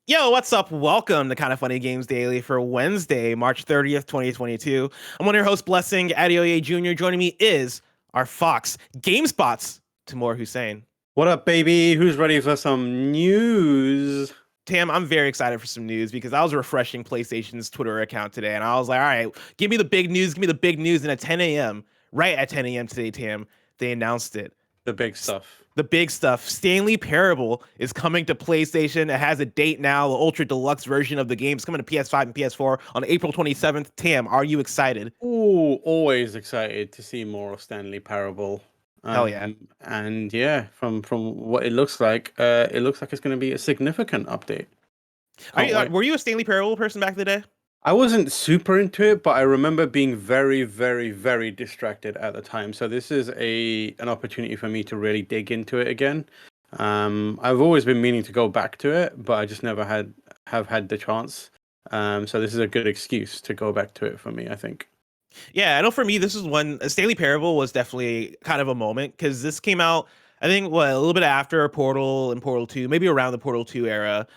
Yo, what's up? Welcome to Kind of Funny Games Daily for Wednesday, March 30th, 2022. I'm one of your hosts, Blessing Adeoye Jr. Joining me is our Fox Gamespot's Tamoor Hussain. What up, baby? Who's ready for some news? Tam, I'm very excited for some news because I was refreshing PlayStation's Twitter account today and I was like, all right, give me the big news, give me the big news. And at 10 a.m., right at 10 a.m. today, Tam, they announced it. The big stuff. The big stuff. Stanley Parable is coming to PlayStation. It has a date now. The Ultra Deluxe version of the game is coming to PS5 and PS4 on April 27th. Tam, are you excited? Ooh, always excited to see more of Stanley Parable. Hell yeah. And yeah, from what it looks like it's going to be a significant update. Were you a Stanley Parable person back in the day? I wasn't super into it, but I remember being very, very, very distracted at the time. So this is an opportunity for me to really dig into it again. I've always been meaning to go back to it, but I just never have had the chance. So this is a good excuse to go back to it for me, I think. Yeah, I know for me, this is one. Stanley Parable was definitely kind of a moment because this came out, I think, a little bit after Portal and Portal 2, maybe around the Portal 2 era.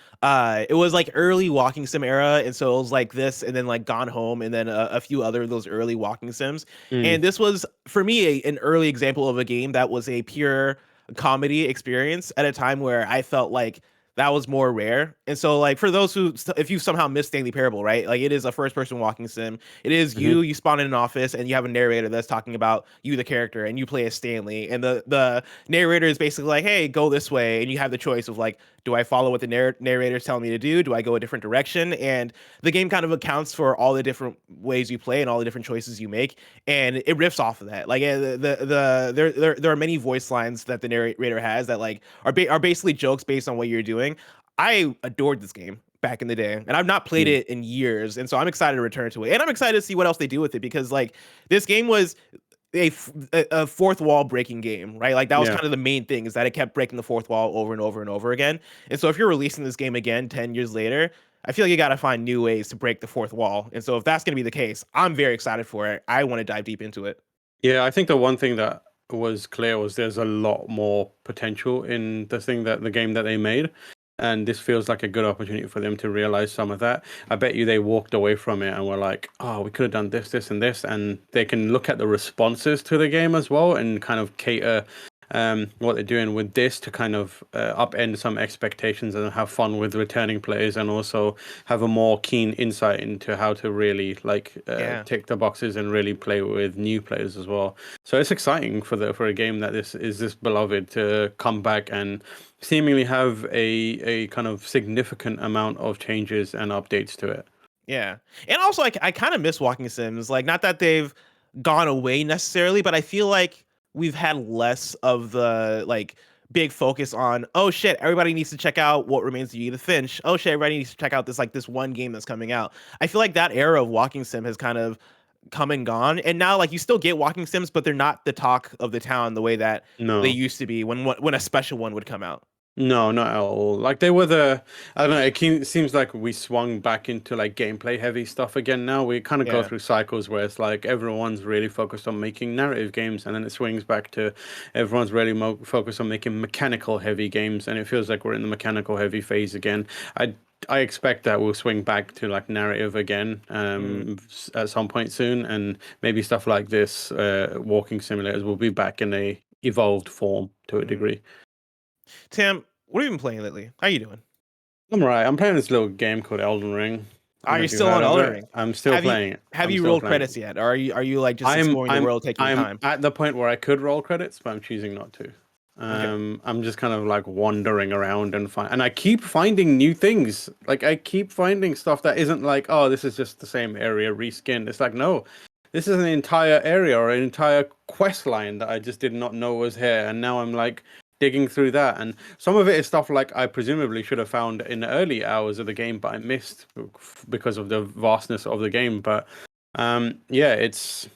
It was like early walking sim era, and so it was like this, and then like Gone Home, and then a few other of those early walking sims. And this was for me an early example of a game that was a pure comedy experience at a time where I felt like that was more rare. And so like for those who if you somehow missed Stanley Parable, right? Like it is a first person walking sim. It is you spawn in an office and you have a narrator that's talking about you the character and you play as Stanley, and the narrator is basically like, "Hey, go this way." And you have the choice of like, do I follow what the narrator is telling me to do? Do I go a different direction? And the game kind of accounts for all the different ways you play and all the different choices you make, and it riffs off of that. Like there are many voice lines that the narrator has that like are basically jokes based on what you're doing. I adored this game back in the day, and I've not played it in years, and so I'm excited to return to it, and I'm excited to see what else they do with it because like this game was a fourth wall breaking game, right? Like that was kind of the main thing, is that it kept breaking the fourth wall over and over and over again. And so if you're releasing this game again 10 years later, I feel like you got to find new ways to break the fourth wall. And so if that's going to be the case, I'm very excited for it. I want to dive deep into it. Yeah, I think the one thing that was clear was there's a lot more potential in the game that they made. And this feels like a good opportunity for them to realize some of that. I bet you they walked away from it and were like, oh, we could have done this, this, and this. And they can look at the responses to the game as well and kind of cater what they're doing with this to kind of upend some expectations and have fun with returning players, and also have a more keen insight into how to really tick the boxes and really play with new players as well. So it's exciting for a game that this beloved to come back and seemingly have a kind of significant amount of changes and updates to it. Yeah. And also I kind of miss walking sims. Like not that they've gone away necessarily, but I feel like we've had less of the like big focus on, oh shit, everybody needs to check out What Remains of Edith Finch. Oh shit, everybody needs to check out this one game that's coming out. I feel like that era of walking sim has kind of come and gone, and now like you still get walking sims, but they're not the talk of the town the way that they used to be when a special one would come out. No, not at all. Like they were I don't know, it seems like we swung back into like gameplay heavy stuff again now. We kind of go through cycles where it's like everyone's really focused on making narrative games, and then it swings back to everyone's really focused on making mechanical heavy games, and it feels like we're in the mechanical heavy phase again. I expect that we'll swing back to like narrative again at some point soon, and maybe stuff like this, walking simulators, will be back in a evolved form to a degree. Tim, what have you been playing lately? How you doing? I'm right. I'm playing this little game called Elden Ring. Are you still on Elden Ring? I'm still playing it. Have you rolled credits yet? Or are you like just exploring the world, taking your time? I'm at the point where I could roll credits, but I'm choosing not to. I'm just kind of like wandering around and I keep finding new things. Like I keep finding stuff that isn't like, oh, this is just the same area reskinned. It's like, no, this is an entire area or an entire quest line that I just did not know was here, and now I'm like digging through that, and some of it is stuff like I presumably should have found in the early hours of the game, but I missed because of the vastness of the game. But yeah, it's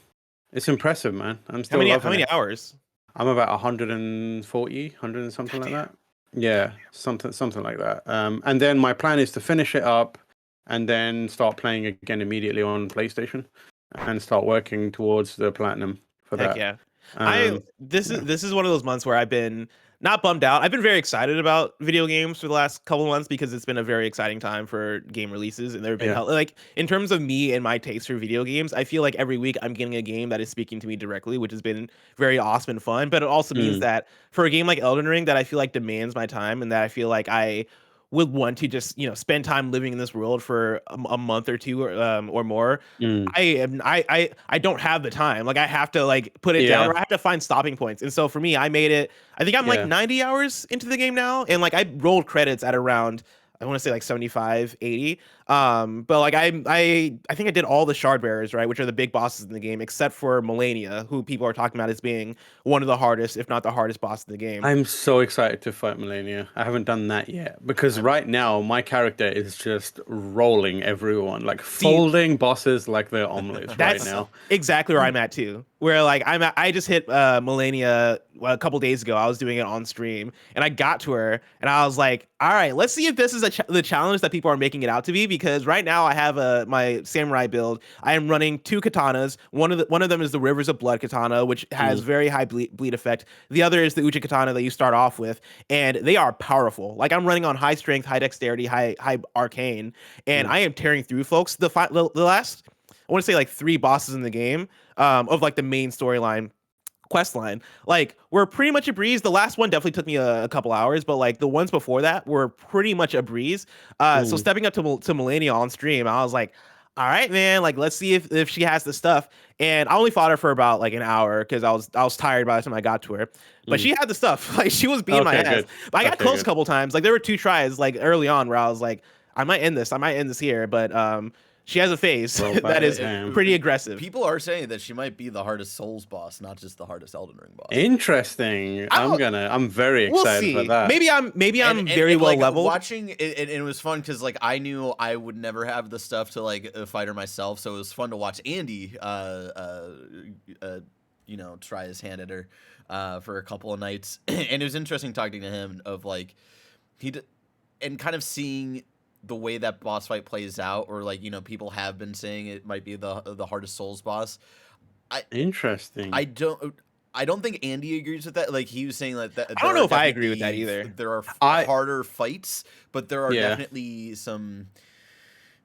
impressive, man. I'm still how many hours? I'm about 140, 100 and something like that. Yeah, something like that. And then my plan is to finish it up and then start playing again immediately on PlayStation and start working towards the platinum for that. Yeah. I Um, yeah. this is one of those months where I've been not bummed out. I've been very excited about video games for the last couple of months because it's been a very exciting time for game releases, and there have been Yeah. like in terms of me and my taste for video games, I feel like every week I'm getting a game that is speaking to me directly, which has been very awesome and fun. But it also means Mm, that for a game like Elden Ring that I feel like demands my time and that I feel like I would want to just spend time living in this world for a month or two or more. mm, I don't have the time. Like I have to like put it down yeah. or I have to find stopping points. And so for me, I made it. I think I'm like Yeah. 90 hours into the game now, and like I rolled credits at around I want to say like 75, 80. But like I think I did all the shard bearers, right, which are the big bosses in the game, except for Melania, who people are talking about as being one of the hardest, if not the hardest boss in the game. I'm so excited to fight Melania. I haven't done that yet because right now my character is just rolling everyone, like See, folding bosses like they're omelets right that's now. exactly where I'm at too. Where like I just hit Melania a couple days ago. I was doing it on stream, and I got to her, and I was like, "All right, let's see if this is the challenge that people are making it out to be." Because right now I have my samurai build. I am running two katanas. One of them is the Rivers of Blood katana, which has Mm, very high bleed effect. The other is the Uchi katana that you start off with, and they are powerful. Like I'm running on high strength, high dexterity, high arcane, and mm. I am tearing through folks. The last I want to say like three bosses in the game of like the main storyline quest line like were pretty much a breeze. The last one definitely took me a couple hours, but like the ones before that were pretty much a breeze. So Mm. stepping up to Melania on stream, I was like, all right, man, like let's see if she has the stuff. And I only fought her for about like an hour because I was tired by the time I got to her. But Mm. she had the stuff. Like she was beating my Okay, ass. good. But I got Okay, close a good. couple times. Like there were two tries like early on where I was like, I might end this. I might end this here. But she has a face Roll that back is time. pretty aggressive. People are saying that she might be the hardest Souls boss, not just the hardest Elden Ring boss. Interesting. I don't. I'm very We'll excited for see. that. Maybe I'm very And well like leveled. watching it, and it was fun because like I knew I would never have the stuff to like fight her myself, so it was fun to watch Andy, try his hand at her, for a couple of nights, and it was interesting talking to him of like and kind of seeing the way that boss fight plays out, or like people have been saying it might be the hardest Souls boss. I Interesting. I don't. I don't think Andy agrees with that. Like he was saying that I don't know if I agree with that either. there are I harder fights, but there are Yeah. definitely some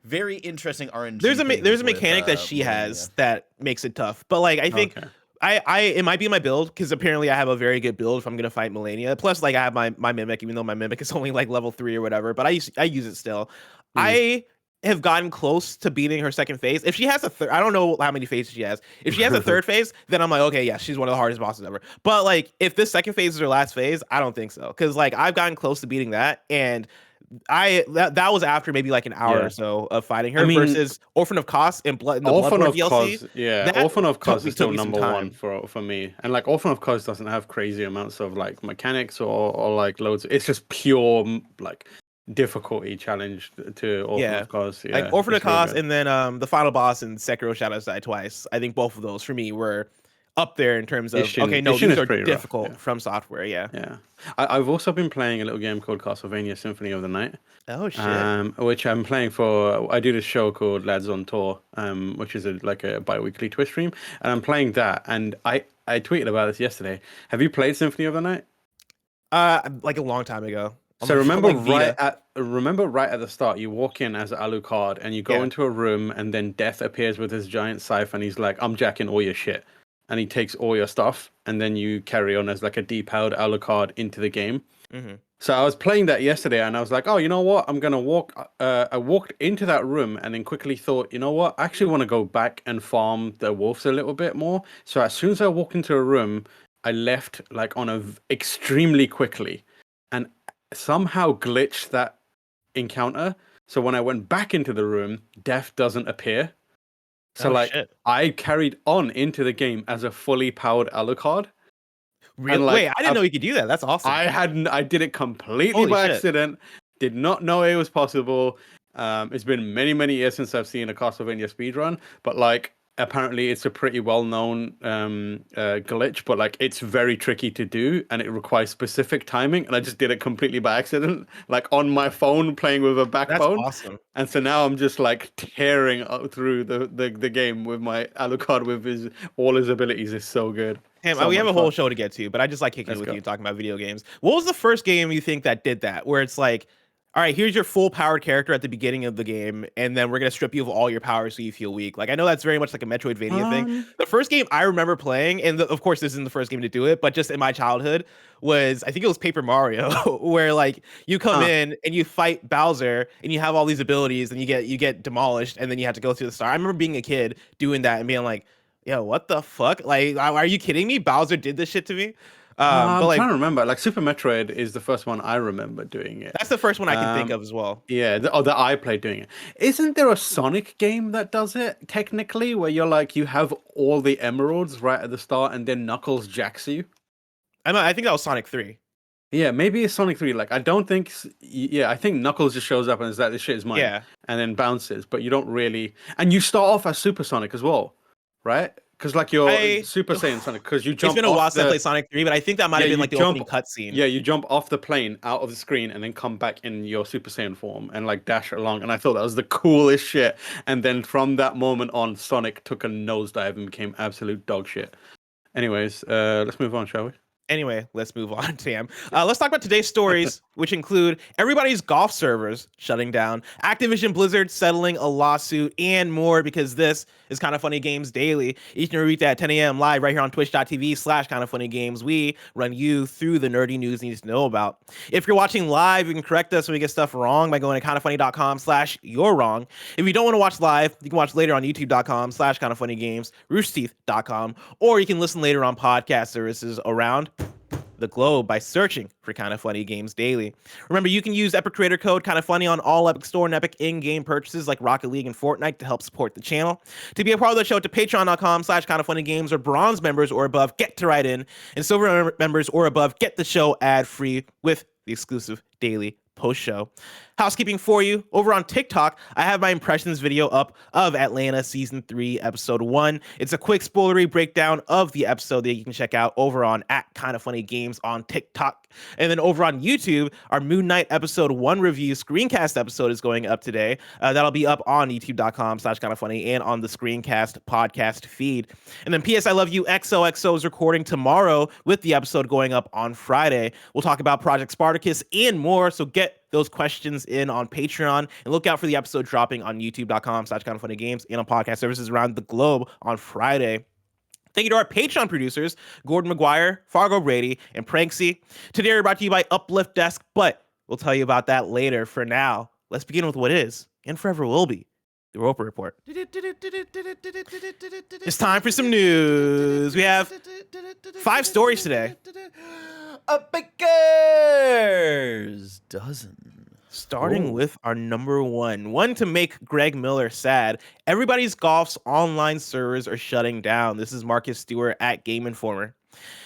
very interesting RNG. There's a things with, mechanic that she Melania. has that makes it tough. But like I think Okay. I it might be my build because apparently I have a very good build if I'm gonna fight Melania. Plus like I have my mimic, even though my mimic is only like level 3 or whatever. But I use it still. Mm. I have gotten close to beating her second phase. If she has a third, I don't know how many phases she has. If she has a third phase, then I'm like, okay, yeah, she's one of the hardest bosses ever. But like, if this second phase is her last phase, I don't think so. Because like, I've gotten close to beating that, and that was after maybe like an hour Yeah. or so of fighting I her mean, versus Orphan of Kos and the Orphan Bloodborne of DLC. Cos, yeah, That Orphan of Cos is took still me some number one time. for me. And like Orphan of Cos doesn't have crazy amounts of like mechanics or like loads. It's just pure like difficulty challenge to Orphan Yeah. of Cos. Like Yeah, Orphan of it's really Kos good. and then the final boss in Sekiro Shadows Die Twice. I think both of those for me were up there in terms of okay, no, Ishin these is are pretty rough. difficult Yeah, from software. Yeah. yeah. I've also been playing a little game called Castlevania Symphony of the Night. Oh shit. Which I'm playing for. I do this show called Lads on Tour, which is like a bi-weekly Twitch stream, and I'm playing that. And I tweeted about this yesterday. Have you played Symphony of the Night? Like a long time ago. So On, like, Vita. remember right at the start, you walk in as Alucard, and you go Yeah. into a room, and then Death appears with his giant scythe, and he's like, "I'm jacking all your shit," and he takes all your stuff, and then you carry on as like a depowered Alucard into the game. Mm-hmm. So I was playing that yesterday, and I was like, "Oh, you know what? I'm gonna walk." I walked into that room, and then quickly thought, "You know what? I actually want to go back and farm the wolves a little bit more." So as soon as I walked into a room, I left like extremely quickly, and somehow glitched that encounter. So when I went back into the room, Death doesn't appear. So Oh, like shit. I carried on into the game as a fully powered Alucard. Really? like, Wait, I didn't know you could do that. That's awesome. I did it completely Holy by shit. accident. Did not know it was possible. It's been many years since I've seen a Castlevania speedrun, but like apparently it's a pretty well-known glitch, but like it's very tricky to do, and it requires specific timing. And I just did it completely by accident, like on my phone playing with a That's backbone. awesome. And so now I'm just like tearing through the game with my Alucard with all his abilities. Is so good. Damn, So we have much a whole fun. show to get to, but I just like kicking it Let's with go. you talking about video games. What was the first game you think that did that? Where it's like, all right, here's your full powered character at the beginning of the game, and then we're gonna strip you of all your powers so you feel weak. Like I know that's very much like a Metroidvania thing. The first game I remember playing, and of course this isn't the first game to do it, but just in my childhood was I think it was Paper Mario, where like you come in and you fight Bowser and you have all these abilities and you get demolished and then you have to go through the star. I remember being a kid doing that and being like, yo, what the fuck? Like, are you kidding me? Bowser did this shit to me. But I'm like, trying to remember. Like Super Metroid is the first one I remember doing it. that's the first one I can think Um, of as well. Yeah, that I played doing it. Isn't there a Sonic game that does it technically, where you're like you have all the emeralds right at the start, and then Knuckles jacks you? I think that was Sonic 3. Yeah, maybe it's Sonic 3. Like I don't think. Yeah, I think Knuckles just shows up and is like, "This shit is mine," Yeah. and then bounces. But you don't really, and you start off as Super Sonic as well, right? Because like you're I Super Saiyan Sonic, because you It's jump been a while off since I the played Sonic 3, but I think that might yeah, have been you like the jump opening cutscene. yeah, you jump off the plane out of the screen and then come back in your Super Saiyan form and like dash along. And I thought that was the coolest shit. And then from that moment on, Sonic took a nosedive and became absolute dog shit. Anyways, let's move on, shall we? Anyway, let's move on, Tam. Let's talk about today's stories, which include everybody's golf servers shutting down, Activision Blizzard settling a lawsuit, and more, because this is Kind of Funny Games Daily. Each and every week at 10 a.m. live right here on twitch.tv/Kind of Funny Games. We run you through the nerdy news you need to know about. If you're watching live, you can correct us when we get stuff wrong by going to kindoffunny.com/you're wrong. If you don't want to watch live, you can watch later on youtube.com/Kind of Funny Games, roosterteeth.com, or you can listen later on podcast services around the globe by searching for Kind of Funny Games Daily. Remember, you can use Epic Creator Code Kind of Funny on all Epic Store and Epic in-game purchases like Rocket League and Fortnite to help support the channel. To be a part of the show, to patreon.com/Kind of Funny Games, or bronze members or above get to write in, and silver members or above get the show ad-free with the exclusive daily post show. Housekeeping for you over on TikTok. I have my impressions video up of Atlanta season 3 episode 1. It's a quick spoilery breakdown of the episode that you can check out over on @KindofFunnyGames on TikTok. And then over on YouTube, our Moon Knight episode 1 review Screencast episode is going up today. That'll be up on youtube.com/kindoffunny and on the Screencast podcast feed. And then PS I Love You XOXO is recording tomorrow with the episode going up on Friday. We'll talk about Project Spartacus and more, so get those questions in on Patreon and look out for the episode dropping on youtube.com/kindoffunnygames and on podcast services around the globe on Friday. Thank you to our Patreon producers, Gordon McGuire, Fargo Brady, and Pranksy. Today we're brought to you by Uplift Desk, but we'll tell you about that later. For now, let's begin with what is, and forever will be, the Roper Report. It's time for some news. We have 5 stories today. A baker's dozen. Starting with our number one to make Greg Miller sad. Everybody's Golf's online servers are shutting down. This is Marcus Stewart at Game Informer.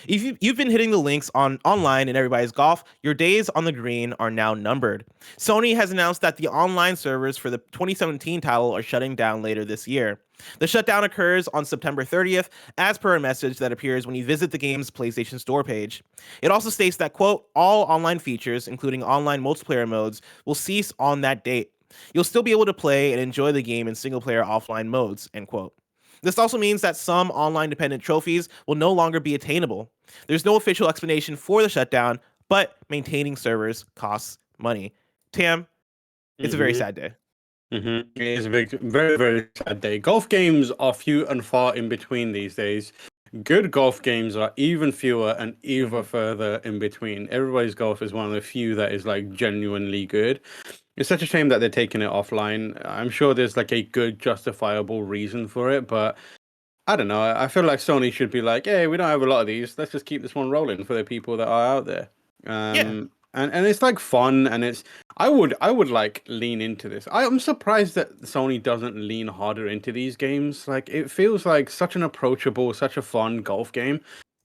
If you've been hitting the links online in Everybody's Golf, your days on the green are now numbered. Sony has announced that the online servers for the 2017 title are shutting down later this year. The shutdown occurs on September 30th, as per a message that appears when you visit the game's PlayStation Store page. It also states that, quote, all online features, including online multiplayer modes, will cease on that date. You'll still be able to play and enjoy the game in single-player offline modes, end quote. This also means that some online dependent trophies will no longer be attainable. There's no official explanation for the shutdown, but maintaining servers costs money. Tam, it's a very sad day. It is a very, very sad day. Golf games are few and far in between these days. Good golf games are even fewer and even further in between. Everybody's Golf is one of the few that is like genuinely good. It's such a shame that they're taking it offline. I'm sure there's like a good justifiable reason for it, but I don't know. I feel like Sony should be like, hey, we don't have a lot of these. Let's just keep this one rolling for the people that are out there. And it's like fun, and it's I would like lean into this. I'm surprised that Sony doesn't lean harder into these games. Like it feels like such an approachable, such a fun golf game.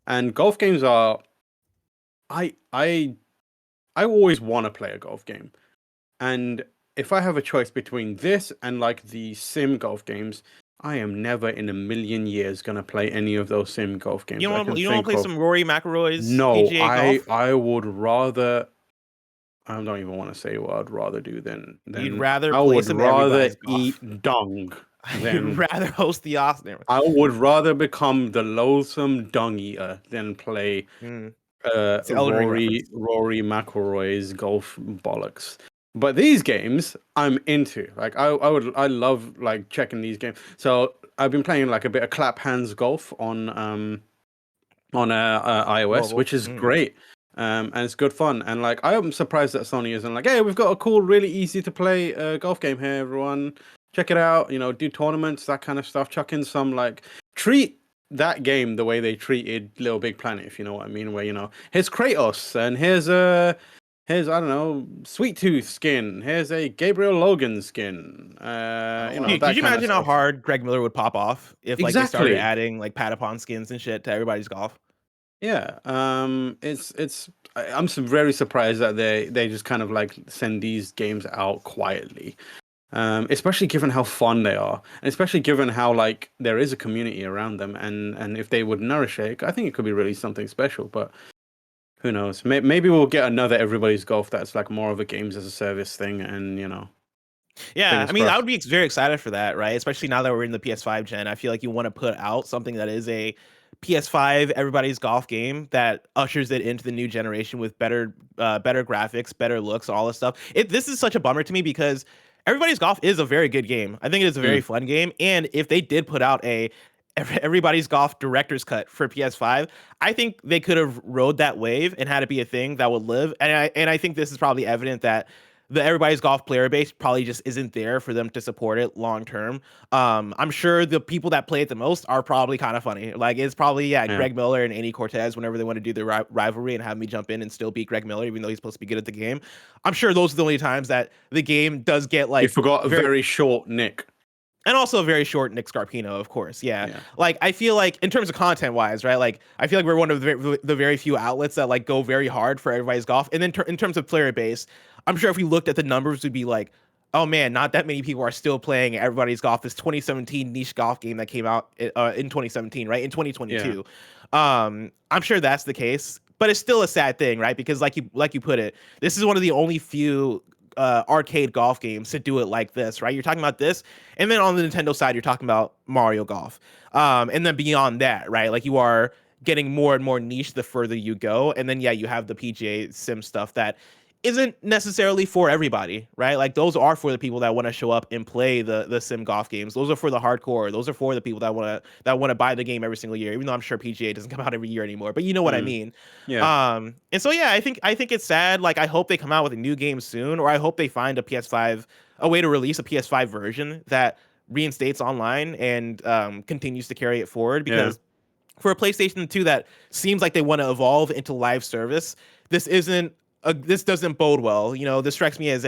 And golf games are I always want to play a golf game. And if I have a choice between this and like the sim golf games, I am never in a million years gonna play any of those sim golf games. You I don't can want to think play of. some Rory McIlroy's No, PGA golf? I would rather. I don't even want to say what I'd rather do You'd than rather I play would some rather everybody's golf. eat dung You'd than rather host the Austin. I would rather become the loathsome dung eater than play Mm, it's the Elden Ring reference. Rory McIlroy's golf bollocks. But these games I'm into. Like I love like checking these games. So I've been playing like a bit of clap hands golf on iOS, Mobile. which is great. And it's good fun. And like I'm surprised that Sony isn't like, hey, we've got a cool, really easy to play golf game here, everyone. Check it out. You know, do tournaments, that kind of stuff. Chuck in some like treat that game the way they treated Little Big Planet, if you know what I mean. Where here's Kratos and here's I don't know, Sweet Tooth skin. Here's a Gabriel Logan skin. Dude, That could you kind of imagine how stuff. hard Greg Miller would pop off if like they started Exactly. adding like Patapon skins and shit to everybody's golf? Yeah, I'm very surprised that they just kind of like send these games out quietly, especially given how fun they are, and especially given how like there is a community around them, and if they would nourish it, I think it could be really something special. But who knows? Maybe we'll get another Everybody's Golf that's like more of a games as a service thing, and Yeah, fingers I mean, I crossed. would be very excited for that, right? Especially now that we're in the PS5 gen. I feel like you want to put out something that is a PS5 everybody's golf game that ushers it into the new generation with better graphics, better looks, all this stuff. This is such a bummer to me because everybody's golf is a very good game. I think it is a very Mm, fun game, and if they did put out a everybody's golf director's cut for PS5, I think they could have rode that wave and had it be a thing that would live. And I think this is probably evident that the everybody's golf player base probably just isn't there for them to support it long term. I'm sure the people that play it the most are probably kind of funny. Like it's probably yeah, Greg Miller and Andy Cortez whenever they want to do their rivalry and have me jump in and still beat Greg Miller even though he's supposed to be good at the game. I'm sure those are the only times that the game does get you like forgot a very very short Nick. and also a very short Nick Scarpino, of course. Yeah. Yeah, Like I feel like in terms of content wise, right? Like I feel like we're one of the very few outlets that like go very hard for everybody's golf. And then in terms of player base, I'm sure if we looked at the numbers, we'd be like, oh man, not that many people are still playing everybody's golf. This 2017 niche golf game that came out in 2017, right? In yeah, 2022. I'm sure that's the case, but it's still a sad thing, right? Because like you put it, this is one of the only few arcade golf games to do it like this, right? You're talking about this, and then on the Nintendo side, you're talking about Mario Golf, and then beyond that, right? Like you are getting more and more niche the further you go, and then yeah, you have the PGA Sim stuff that isn't necessarily for everybody, right? Like those are for the people that want to show up and play the sim golf games. Those are for the hardcore. Those are for the people that want to buy the game every single year. Even though I'm sure PGA doesn't come out every year anymore, but you know what I mm, mean. yeah. And so yeah, I think it's sad. Like I hope they come out with a new game soon, or I hope they find a way to release a PS5 version that reinstates online and continues to carry it forward Yeah. because for a PlayStation 2 that seems like they want to evolve into live service, this doesn't bode well. You know, this strikes me as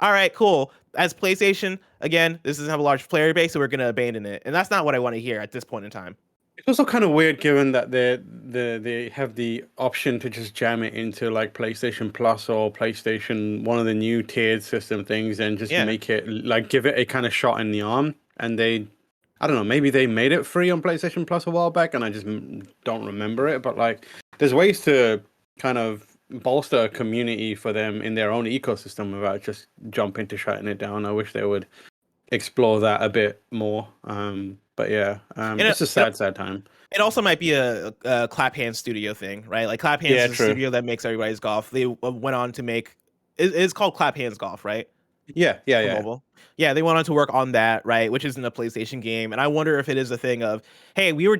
all right, cool. As PlayStation, again, this doesn't have a large player base, so we're gonna abandon it. And that's not what I want to hear at this point in time. It's also kind of weird given that they have the option to just jam it into like PlayStation Plus or PlayStation, one of the new tiered system things, and just Yeah. make it like give it a kind of shot in the arm. And I don't know, maybe they made it free on PlayStation Plus a while back, and I just don't remember it. But like, there's ways to kind of bolster a community for them in their own ecosystem without just jumping to shutting it down. I wish they would explore that a bit more. But yeah, And it's a sad time. it also might be a Clap Hands studio thing, right? Like Clap Hands Yeah, is a true. studio that makes everybody's golf. They went on to make it's called Clap Hands Golf, right? For Yeah. mobile. Yeah, they went on to work on that, right? Which isn't a PlayStation game. And I wonder if it is a thing of, hey, we were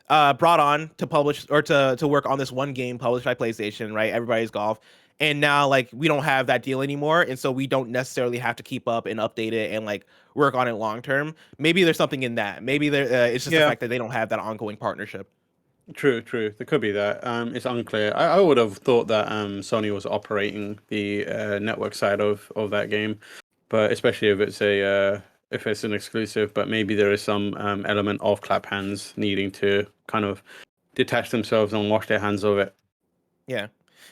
brought on to publish or to work on this one game published by PlayStation, right? Everybody's golf. And now like we don't have that deal anymore. And so we don't necessarily have to keep up and update it and like work on it long term. Maybe there's something in that. Maybe it's just the Yeah, fact that they don't have that ongoing partnership. true. There could be that. It's unclear. I would have thought that Sony was operating the network side of that game, but especially if it's an exclusive. But maybe there is some element of Clap Hands needing to kind of detach themselves and wash their hands of it. Yeah.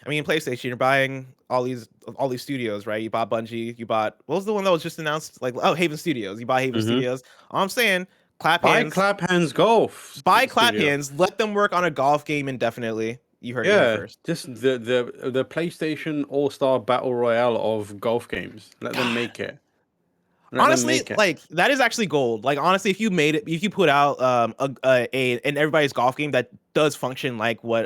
I mean, PlayStation, you're buying all these studios, right? You bought Bungie, you bought what was the one that was just announced? Like, oh, Haven Studios. You buy Haven Mm-hmm. Studios. All I'm saying, clap Buy hands, Clap Hands Golf buy clap Studio. hands. Let them work on a golf game indefinitely. You heard it here Yeah, first. just the PlayStation All-Star Battle Royale of golf games. Let them make it. Let them Honestly, make it. like that is actually gold. Like honestly, if you made it, if you put out an everybody's golf game that does function like what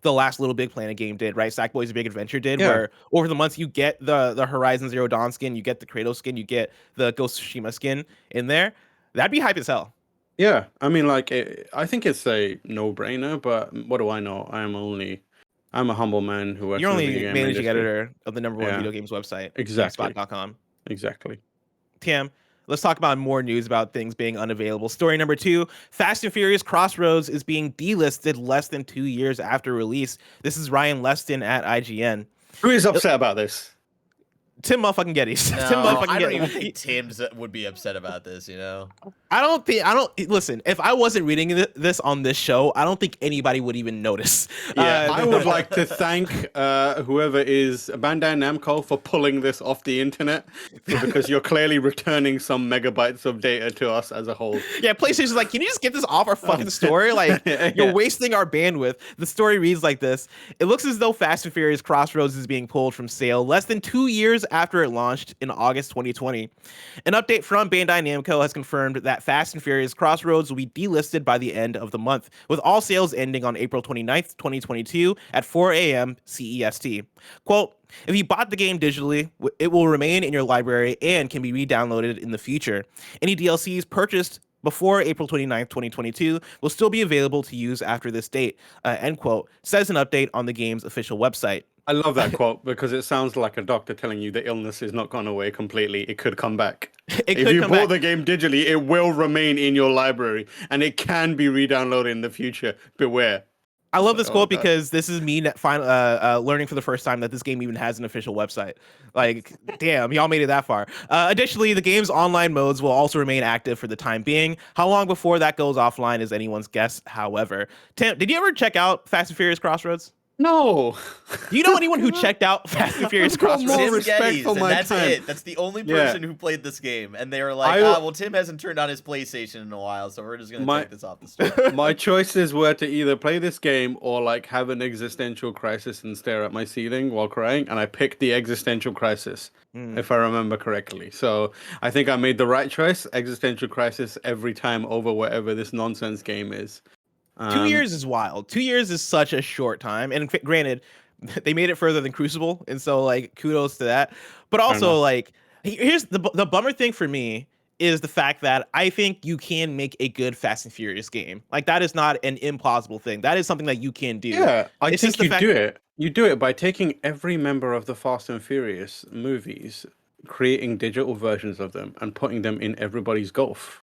the last Little Big Planet game did, right? Sackboy's Big Adventure did, Yeah. where over the months you get the Horizon Zero Dawn skin, you get the Kratos skin, you get the Ghost of Tsushima skin in there. That'd be hype as hell. Yeah, I mean, like, I think it's a no-brainer, but what do I know? I'm a humble man who works You're in the only video game managing industry. editor of the #1 Yeah. video games website, Exactly. Gamespot.com. Exactly. Tim, let's talk about more news about things being unavailable. Story number 2, Fast and Furious Crossroads is being delisted less than 2 years after release. This is Ryan Leston at IGN. Who is upset about this? Tim motherfucking Geddes. No, Tim motherfucking I don't Geddes. even think Tim's would be upset about this, you know? I don't listen, if I wasn't reading this on this show, I don't think anybody would even notice. Yeah, I would like to thank whoever is Bandai Namco for pulling this off the internet, because you're clearly returning some megabytes of data to us as a whole. Yeah, PlayStation's like, can you just get this off our fucking store? Like, you're wasting our bandwidth. The story reads like this. It looks as though Fast and Furious Crossroads is being pulled from sale less than 2 years after it launched in August 2020. An update from Bandai Namco has confirmed that Fast and Furious Crossroads will be delisted by the end of the month, with all sales ending on April 29th, 2022 at 4 a.m. CEST. Quote, if you bought the game digitally, it will remain in your library and can be re-downloaded in the future. Any DLCs purchased before April 29th, 2022 will still be available to use after this date, end quote, says an update on the game's official website. I love that quote because it sounds like a doctor telling you the illness is not gone away completely. It could come back. If you bought the game digitally, it will remain in your library and it can be re-downloaded in the future. Beware. I love this quote because this is me learning for the first time that this game even has an official website. Like, damn, y'all made it that far. Additionally, the game's online modes will also remain active for the time being. How long before that goes offline is anyone's guess, however. Tim, did you ever check out Fast and Furious Crossroads? No. Do you know anyone who checked out Fast and Furious Crossroads? More Tim respect Geddes, for and my that's time. it. That's the only person who played this game. And they were like, well, Tim hasn't turned on his PlayStation in a while, so we're just going to take this off the store. My choices were to either play this game or like have an existential crisis and stare at my ceiling while crying, and I picked the existential crisis, if I remember correctly. So I think I made the right choice, existential crisis every time over whatever this nonsense game is. 2 years is wild. 2 years is such a short time. And granted, they made it further than Crucible, and so like kudos to that. But also like here's the bummer thing for me is the fact that I think you can make a good Fast and Furious game. Like that is not an implausible thing. That is something that you can do. Yeah, I think you do it. You do it by taking every member of the Fast and Furious movies, creating digital versions of them, and putting them in everybody's golf.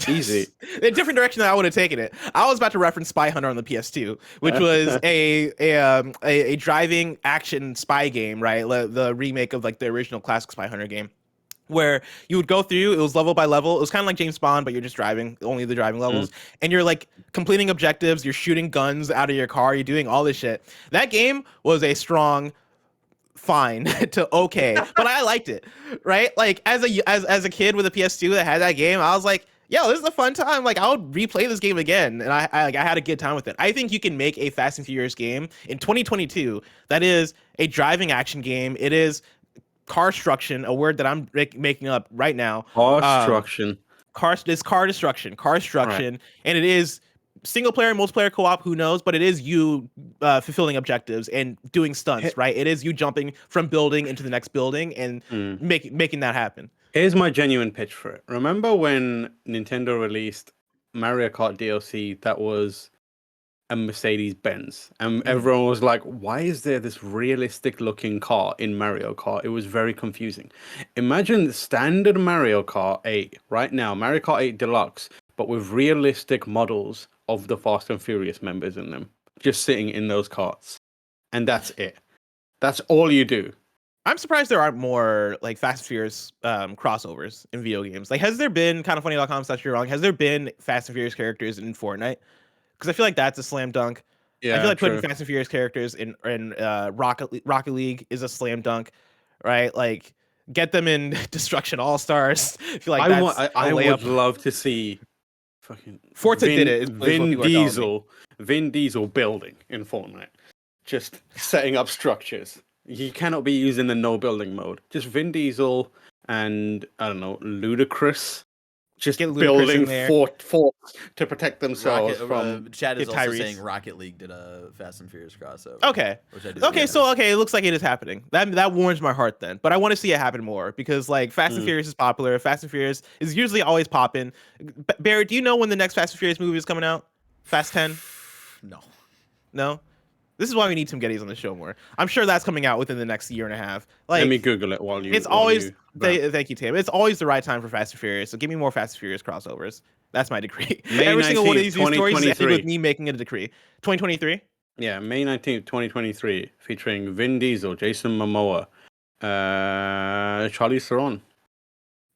Easy. A different direction than I would have taken it. I was about to reference Spy Hunter on the PS2, which was a driving action spy game, right? The remake of like the original classic Spy Hunter game, where you would go through. It was level by level. It was kind of like James Bond, but you're just driving, only the driving levels, and you're like completing objectives. You're shooting guns out of your car. You're doing all this shit. That game was a strong fine to okay, but I liked it, right? Like as a kid with a PS2 that had that game, I was like, yo, this is a fun time. Like I would replay this game again, and I had a good time with it. I think you can make a Fast and Furious game in 2022 that is a driving action game. It is carstruction, a word that I'm making up right now. Carstruction. Car destruction, right. And it is single player, multiplayer co-op, who knows, but it is you fulfilling objectives and doing stunts, right? It is you jumping from building into the next building and making that happen. Here's my genuine pitch for it. Remember when Nintendo released Mario Kart DLC that was a Mercedes-Benz? And everyone was like, why is there this realistic looking car in Mario Kart? It was very confusing. Imagine standard Mario Kart 8 right now, Mario Kart 8 Deluxe, but with realistic models of the Fast and Furious members in them, just sitting in those karts. And that's it. That's all you do. I'm surprised there aren't more like Fast and Furious crossovers in video games. Like, has there been, kindoffunny.com/you're wrong, has there been Fast and Furious characters in Fortnite? Because I feel like that's a slam dunk. I feel Yeah, like putting true. Fast and Furious characters in Rocket League is a slam dunk, right? Like get them in Destruction All Stars. I feel like that's a I would layup. love to see fucking Forza did it, is what people are telling me. Vin Diesel building in Fortnite, just setting up structures. He cannot be using the no building mode. Just Vin Diesel and I don't know, Ludacris, just Get Ludacris building in there. forts to protect themselves from. Chad is Get also Tyrese. saying Rocket League did a Fast and Furious crossover. Okay. Which I do Okay, think so is- okay, it looks like it is happening. That warms my heart then. But I want to see it happen more because like Fast and Furious is popular. Fast and Furious is usually always popping. Barry, do you know when the next Fast and Furious movie is coming out? Fast 10? No. No? This is why we need Tim Geddes on the show more. I'm sure that's coming out within the next year and a half. Like Let me Google it while you. it's always thank you, Tim. It's always the right time for Fast and Furious. So give me more Fast and Furious crossovers. That's my decree. May Every single one of 19th, these news stories is ending 2023. with me making a decree. 2023? Yeah, May 19th, 2023, featuring Vin Diesel, Jason Momoa, Charlize Theron,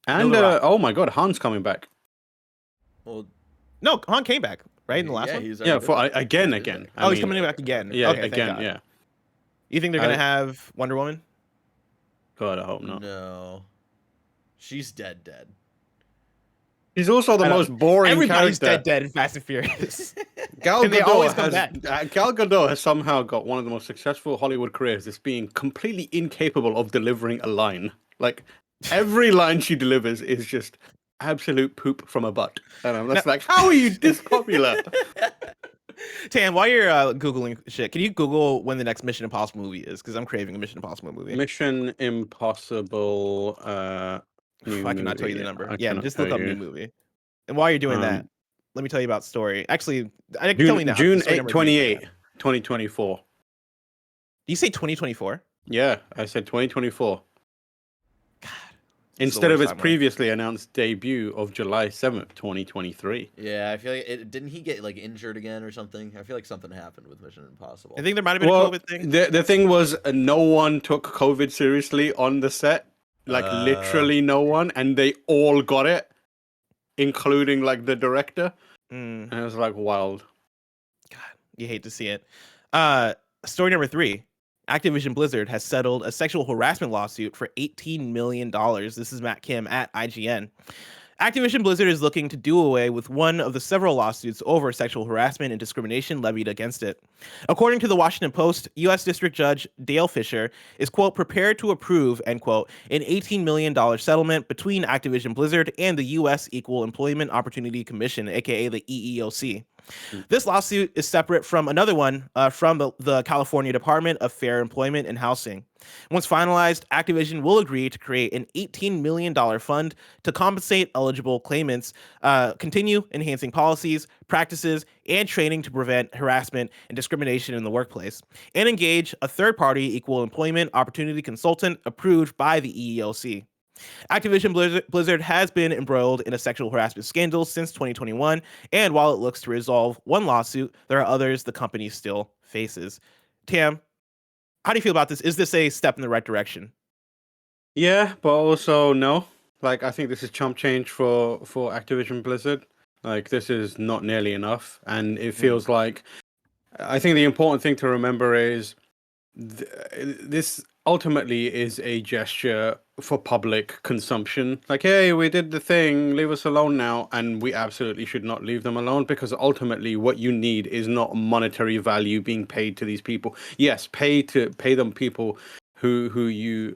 and The Rock. oh my God, Han's coming back. Well, No, Han came back, right? In the last one? he's Yeah, already for been- again. I He's mean, coming back again. Yeah, Okay, thank again, God. yeah. You think they're gonna have Wonder Woman? God, I hope not. No. She's dead. He's also the I don't- most boring Everybody's character. dead in Fast and Furious. Gal And they always come Gadot back. Gal Gadot has somehow got one of the most successful Hollywood careers as being completely incapable of delivering a line. Like every line she delivers is just absolute poop from a butt. And I'm just like, how are you this popular? Tam, while you're googling shit, can you Google when the next Mission Impossible movie is? Because I'm craving a Mission Impossible movie. Mission Impossible. New I cannot tell you the movie. number. I Yeah, cannot just look tell up you. new movie. And while you're doing that, Um, let me tell you about story. Actually, I can tell me now. June Story 8, number 28, three. 2024. Do you say 2024? Yeah, I said 2024. God. Instead of its worst timeline. previously announced debut of July 7th, 2023. Yeah, I feel like didn't he get like injured again or something? I feel like something happened with Mission Impossible. I think there might have been Well, a COVID thing. the thing was, no one took COVID seriously on the set. Like, literally no one. And they all got it, including, like, the director. Mm, And it was, like, wild. God, you hate to see it. Story number 3. Activision Blizzard has settled a sexual harassment lawsuit for $18 million. This is Matt Kim at IGN. Activision Blizzard is looking to do away with one of the several lawsuits over sexual harassment and discrimination levied against it. According to the Washington Post, U.S. District Judge Dale Fisher is, quote, prepared to approve, end quote, an $18 million settlement between Activision Blizzard and the U.S. Equal Employment Opportunity Commission, aka the EEOC. This lawsuit is separate from another one from the California Department of Fair Employment and Housing. Once finalized, Activision will agree to create an $18 million fund to compensate eligible claimants, continue enhancing policies, practices, and training to prevent harassment and discrimination in the workplace, and engage a third-party equal employment opportunity consultant approved by the EEOC. Activision Blizzard has been embroiled in a sexual harassment scandal since 2021, and while it looks to resolve one lawsuit, there are others the company still faces. Tam, how do you feel about this? Is this a step in the right direction? Yeah, but also no. Like, I think this is chump change for Activision Blizzard. Like, this is not nearly enough. And it feels like... I think the important thing to remember is this ultimately is a gesture for public consumption. Like, hey, we did the thing, leave us alone now. And we absolutely should not leave them alone, because ultimately what you need is not monetary value being paid to these people. Yes, pay them people who you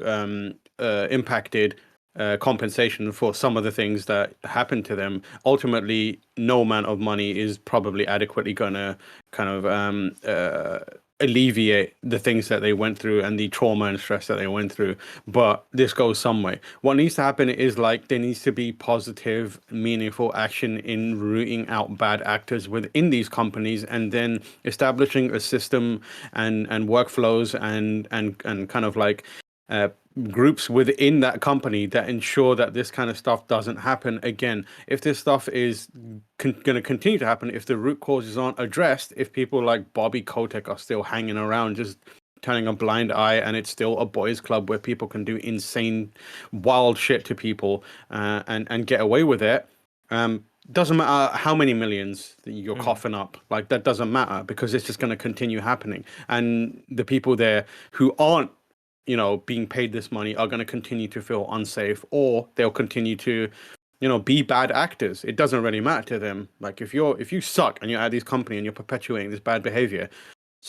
impacted, compensation for some of the things that happened to them. Ultimately, no amount of money is probably adequately going to kind of alleviate the things that they went through and the trauma and stress that they went through. But this goes some way. What needs to happen is, like, there needs to be positive, meaningful action in rooting out bad actors within these companies, and then establishing a system and workflows and kind of like groups within that company that ensure that this kind of stuff doesn't happen again. If this stuff is going to continue to happen, if the root causes aren't addressed, if people like Bobby Kotick are still hanging around just turning a blind eye, and it's still a boys club where people can do insane, wild shit to people and get away with it, doesn't matter how many millions that you're coughing up, like that doesn't matter because it's just going to continue happening. And the people there who aren't, being paid this money are going to continue to feel unsafe, or they'll continue to, be bad actors. It doesn't really matter to them. Like if you suck and you're at this company and you're perpetuating this bad behavior,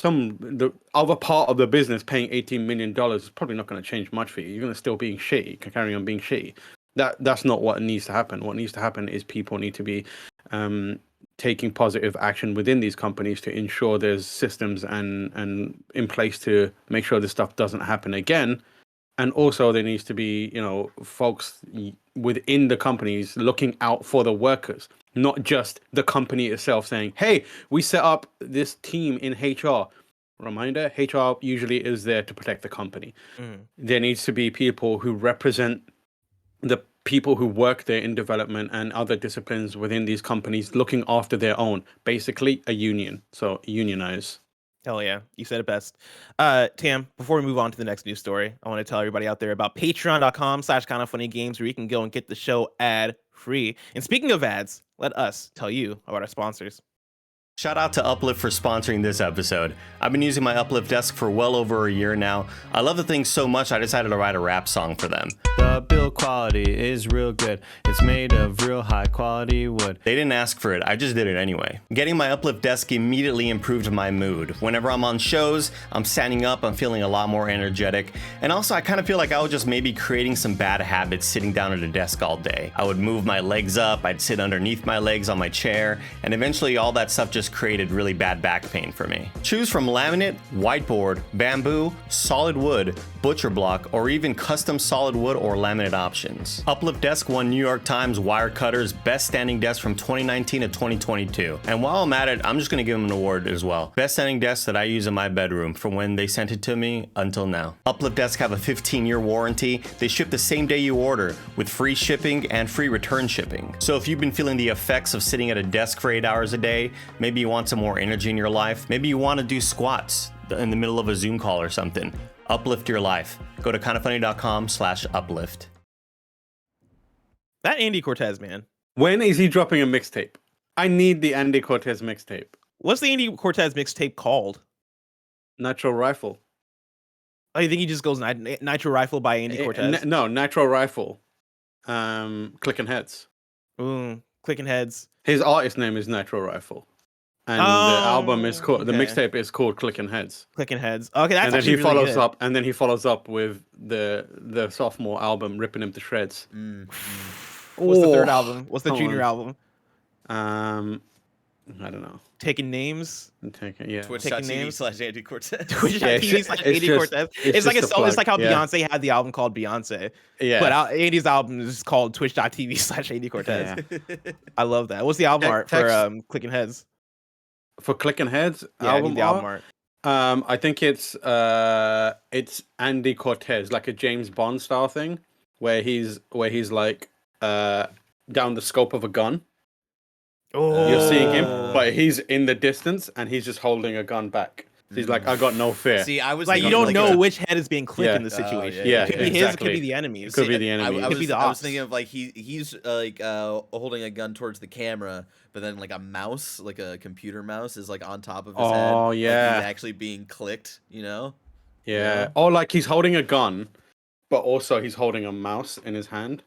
the other part of the business paying $18 million is probably not going to change much for you. You're going to still being shitty, carry on being shitty. That's not what needs to happen. What needs to happen is people need to be taking positive action within these companies to ensure there's systems and in place to make sure this stuff doesn't happen again. And also there needs to be, folks within the companies looking out for the workers, not just the company itself saying, hey, we set up this team in HR. Reminder, HR usually is there to protect the company. There needs to be people who represent the people who work there in development and other disciplines within these companies looking after their own, basically a union. So unionize. Hell yeah, you said it best. Tam, before we move on to the next news story, I want to tell everybody out there about patreon.com/kindoffunnygames, where you can go and get the show ad free. And speaking of ads, let us tell you about our sponsors. Shout out to Uplift for sponsoring this episode. I've been using my Uplift desk for well over a year now. I love the thing so much I decided to write a rap song for them. The build quality is real good. It's made of real high quality wood. They didn't ask for it, I just did it anyway. Getting my Uplift desk immediately improved my mood. Whenever I'm on shows, I'm standing up, I'm feeling a lot more energetic. And also I kind of feel like I was just maybe creating some bad habits sitting down at a desk all day. I would move my legs up, I'd sit underneath my legs on my chair, and eventually all that stuff just created really bad back pain for me. Choose from laminate, whiteboard, bamboo, solid wood, butcher block, or even custom solid wood or laminate options. Uplift Desk won New York Times Wirecutter's Best Standing Desk from 2019 to 2022. And while I'm at it, I'm just gonna give them an award as well. Best standing desk that I use in my bedroom from when they sent it to me until now. Uplift Desk have a 15-year warranty. They ship the same day you order with free shipping and free return shipping. So if you've been feeling the effects of sitting at a desk for 8 hours a day, maybe you want some more energy in your life, maybe you want to do squats in the middle of a Zoom call or something, uplift your life. Go to kindoffunny.com/uplift. That Andy Cortez, man. When is he dropping a mixtape? I need the Andy Cortez mixtape. What's the Andy Cortez mixtape called? Nitro Rifle. Oh, you think he just goes Nitro Rifle by Andy Cortez? No, Nitro Rifle. Clicking Heads. Clicking Heads. His artist name is Nitro Rifle. And the album is called, the mixtape is called Clicking Heads. Clicking Heads. Okay, that's and then actually he really follows good. up, and then he follows up with the sophomore album, Ripping Him to Shreds. What's the third album? What's the junior album? I don't know. Taking Names. Twitch.tv/Andy Cortez. Twitch.tv/Andy Cortez. It's like how Beyonce had the album called Beyonce. Yeah. But Andy's album is called Twitch.tv/Andy Cortez. Yeah. I love that. What's the album art for Clicking Heads? For Clicking Heads, Yeah, I need the album art. I think it's Andy Cortez, like a James Bond style thing, where he's like down the scope of a gun. Oh. You're seeing him, but he's in the distance and he's just holding a gun back. He's like, I got no fear. See, I was like, you don't know which head is being clicked in the situation. Yeah, it could be his, it could be the enemy's. It could be the enemy. I could be the was ops. thinking of like he's like holding a gun towards the camera, but then like a mouse, like a computer mouse, is like on top of his head. Oh yeah, like he's actually being clicked. Yeah. Yeah. Or like he's holding a gun, but also he's holding a mouse in his hand.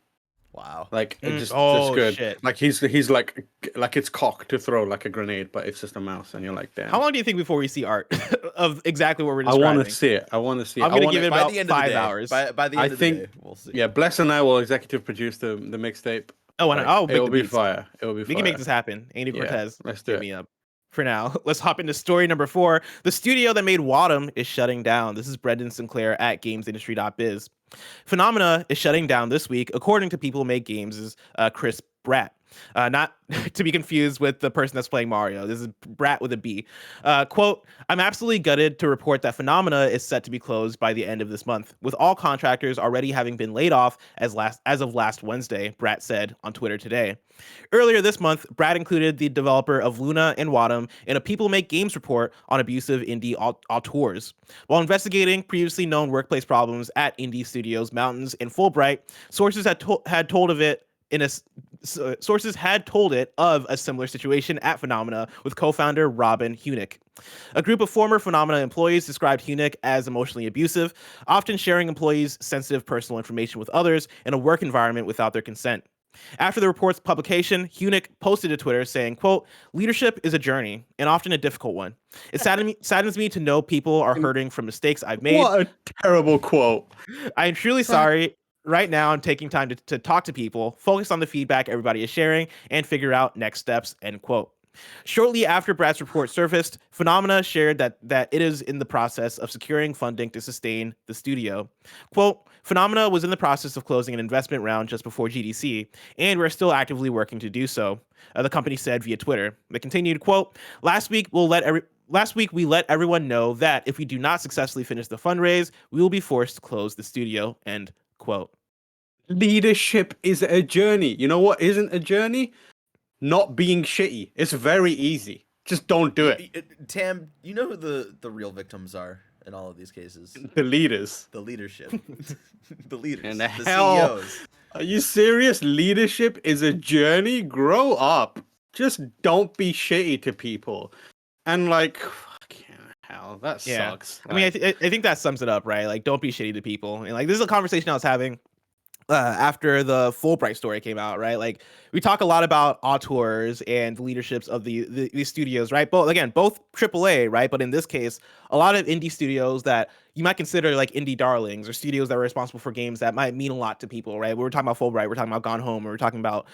Wow. Like just good. Shit. Like he's like it's cocked to throw like a grenade, but it's just a mouse, and you're like, damn. How long do you think before we see art of exactly what we're I describing? want to see it. I'm gonna give it about the end 5 of the day, hours. By the end of the day, we'll see. Yeah, Bless and I will executive produce the mixtape. Oh, and it will be fire. It will be fire. We can make this happen. Andy Cortez, let's do hit it. me up. For now, let's hop into story number 4. The studio that made Wattam is shutting down. This is Brendan Sinclair at gamesindustry.biz. Phenomena is shutting down this week, according to People Who Make Games' Chris Bratt. Not to be confused with the person that's playing Mario. This is Bratt with a B. Quote, I'm absolutely gutted to report that Phenomena is set to be closed by the end of this month, with all contractors already having been laid off as of last Wednesday, Bratt said on Twitter today. Earlier this month, Bratt included the developer of Luna and Wattam in a People Make Games report on abusive indie auteurs. While investigating previously known workplace problems at indie studios Mountains and Fulbright, sources had told of it sources had told it of a similar situation at Phenomena with co-founder Robin Hunick. A group of former Phenomena employees described Hunick as emotionally abusive, often sharing employees' sensitive personal information with others in a work environment without their consent. After the report's publication, Hunick posted to Twitter saying, quote, "Leadership is a journey and often a difficult one. It saddens me to know people are hurting from mistakes I've made. What a terrible quote. I am truly sorry. Right now, I'm taking time to talk to people, focus on the feedback everybody is sharing, and figure out next steps," end quote. Shortly after Brad's report surfaced, Phenomena shared that it is in the process of securing funding to sustain the studio. Quote, "Phenomena was in the process of closing an investment round just before GDC, and we're still actively working to do so," the company said via Twitter. They continued, quote, Last week, we let everyone know that if we do not successfully finish the fundraise, we will be forced to close the studio," end quote. Leadership is a journey. You know what isn't a journey? Not being shitty. It's very easy. Just don't do it. Tam, you know who the real victims are in all of these cases? The leaders. The leadership. The leaders. And the hell, CEOs. Are you serious? Leadership is a journey? Grow up. Just don't be shitty to people. And like, fucking hell, that sucks. I mean, I think that sums it up, right? Like, don't be shitty to people. And like, this is a conversation I was having after the Fulbright story came out, right? Like, we talk a lot about auteurs and the leaderships of these studios, right? Both AAA, right? But in this case, a lot of indie studios that you might consider like indie darlings, or studios that are responsible for games that might mean a lot to people, right? We're talking about Fulbright, we're talking about Gone Home, we're talking about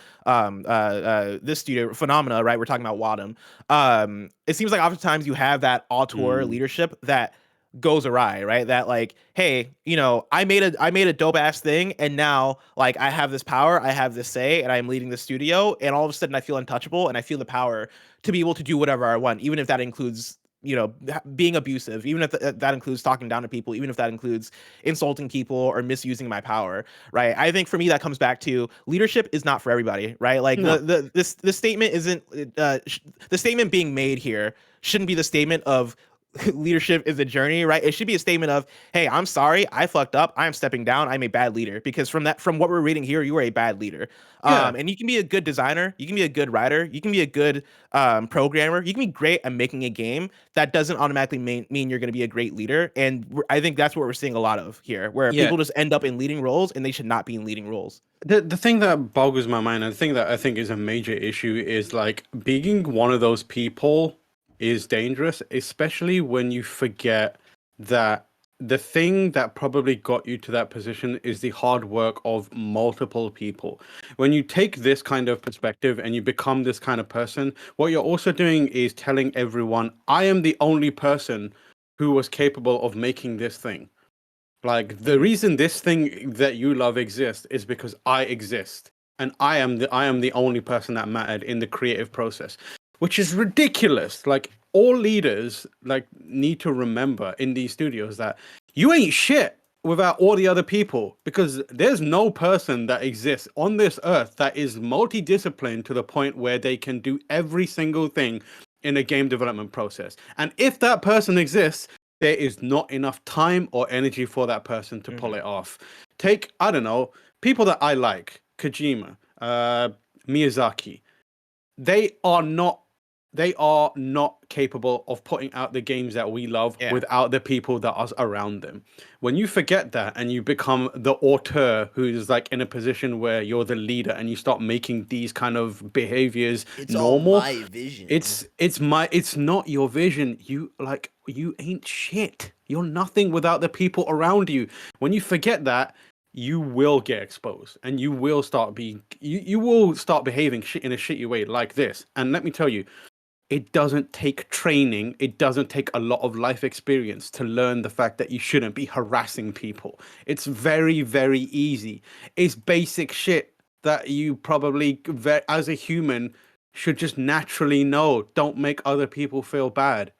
this studio, Phenomena, right? We're talking about Wattam. It seems like oftentimes you have that auteur leadership that goes awry, right? That like, hey, you know, I made a dope ass thing, and now like I have this power, I have this say, and I'm leading the studio, and all of a sudden I feel untouchable, and I feel the power to be able to do whatever I want, even if that includes, you know, being abusive, even if that includes talking down to people, even if that includes insulting people or misusing my power, right? I think for me that comes back to leadership is not for everybody, right? Like this statement isn't the statement being made here shouldn't be the statement of leadership is a journey, right? It should be a statement of, hey, I'm sorry, I fucked up, I'm stepping down, I'm a bad leader. Because from what we're reading here, you are a bad leader. And you can be a good designer, you can be a good writer, you can be a good programmer, you can be great at making a game. That doesn't automatically mean you're going to be a great leader. And I think that's what we're seeing a lot of here, where people just end up in leading roles, and they should not be in leading roles. The thing that boggles my mind, and the thing that I think is a major issue, is like being one of those people is dangerous, especially when you forget that the thing that probably got you to that position is the hard work of multiple people. When you take this kind of perspective and you become this kind of person, what you're also doing is telling everyone, I am the only person who was capable of making this thing. Like, the reason this thing that you love exists is because I exist, and I am the only person that mattered in the creative process. Which is ridiculous. Like, all leaders like need to remember in these studios that you ain't shit without all the other people, because there's no person that exists on this earth that is multidisciplined to the point where they can do every single thing in a game development process. And if that person exists, there is not enough time or energy for that person to pull it off. Take, I don't know, people that I like, Kojima, Miyazaki. They are not capable of putting out the games that we love without the people that are around them. When you forget that and you become the auteur who's like in a position where you're the leader and you start making these kind of behaviors normal, all my vision. It's not your vision. You ain't shit. You're nothing without the people around you. When you forget that, you will get exposed, and you will start behaving in a shitty way like this. And let me tell you, it doesn't take training. It doesn't take a lot of life experience to learn the fact that you shouldn't be harassing people. It's very, very easy. It's basic shit that you probably, as a human, should just naturally know. Don't make other people feel bad.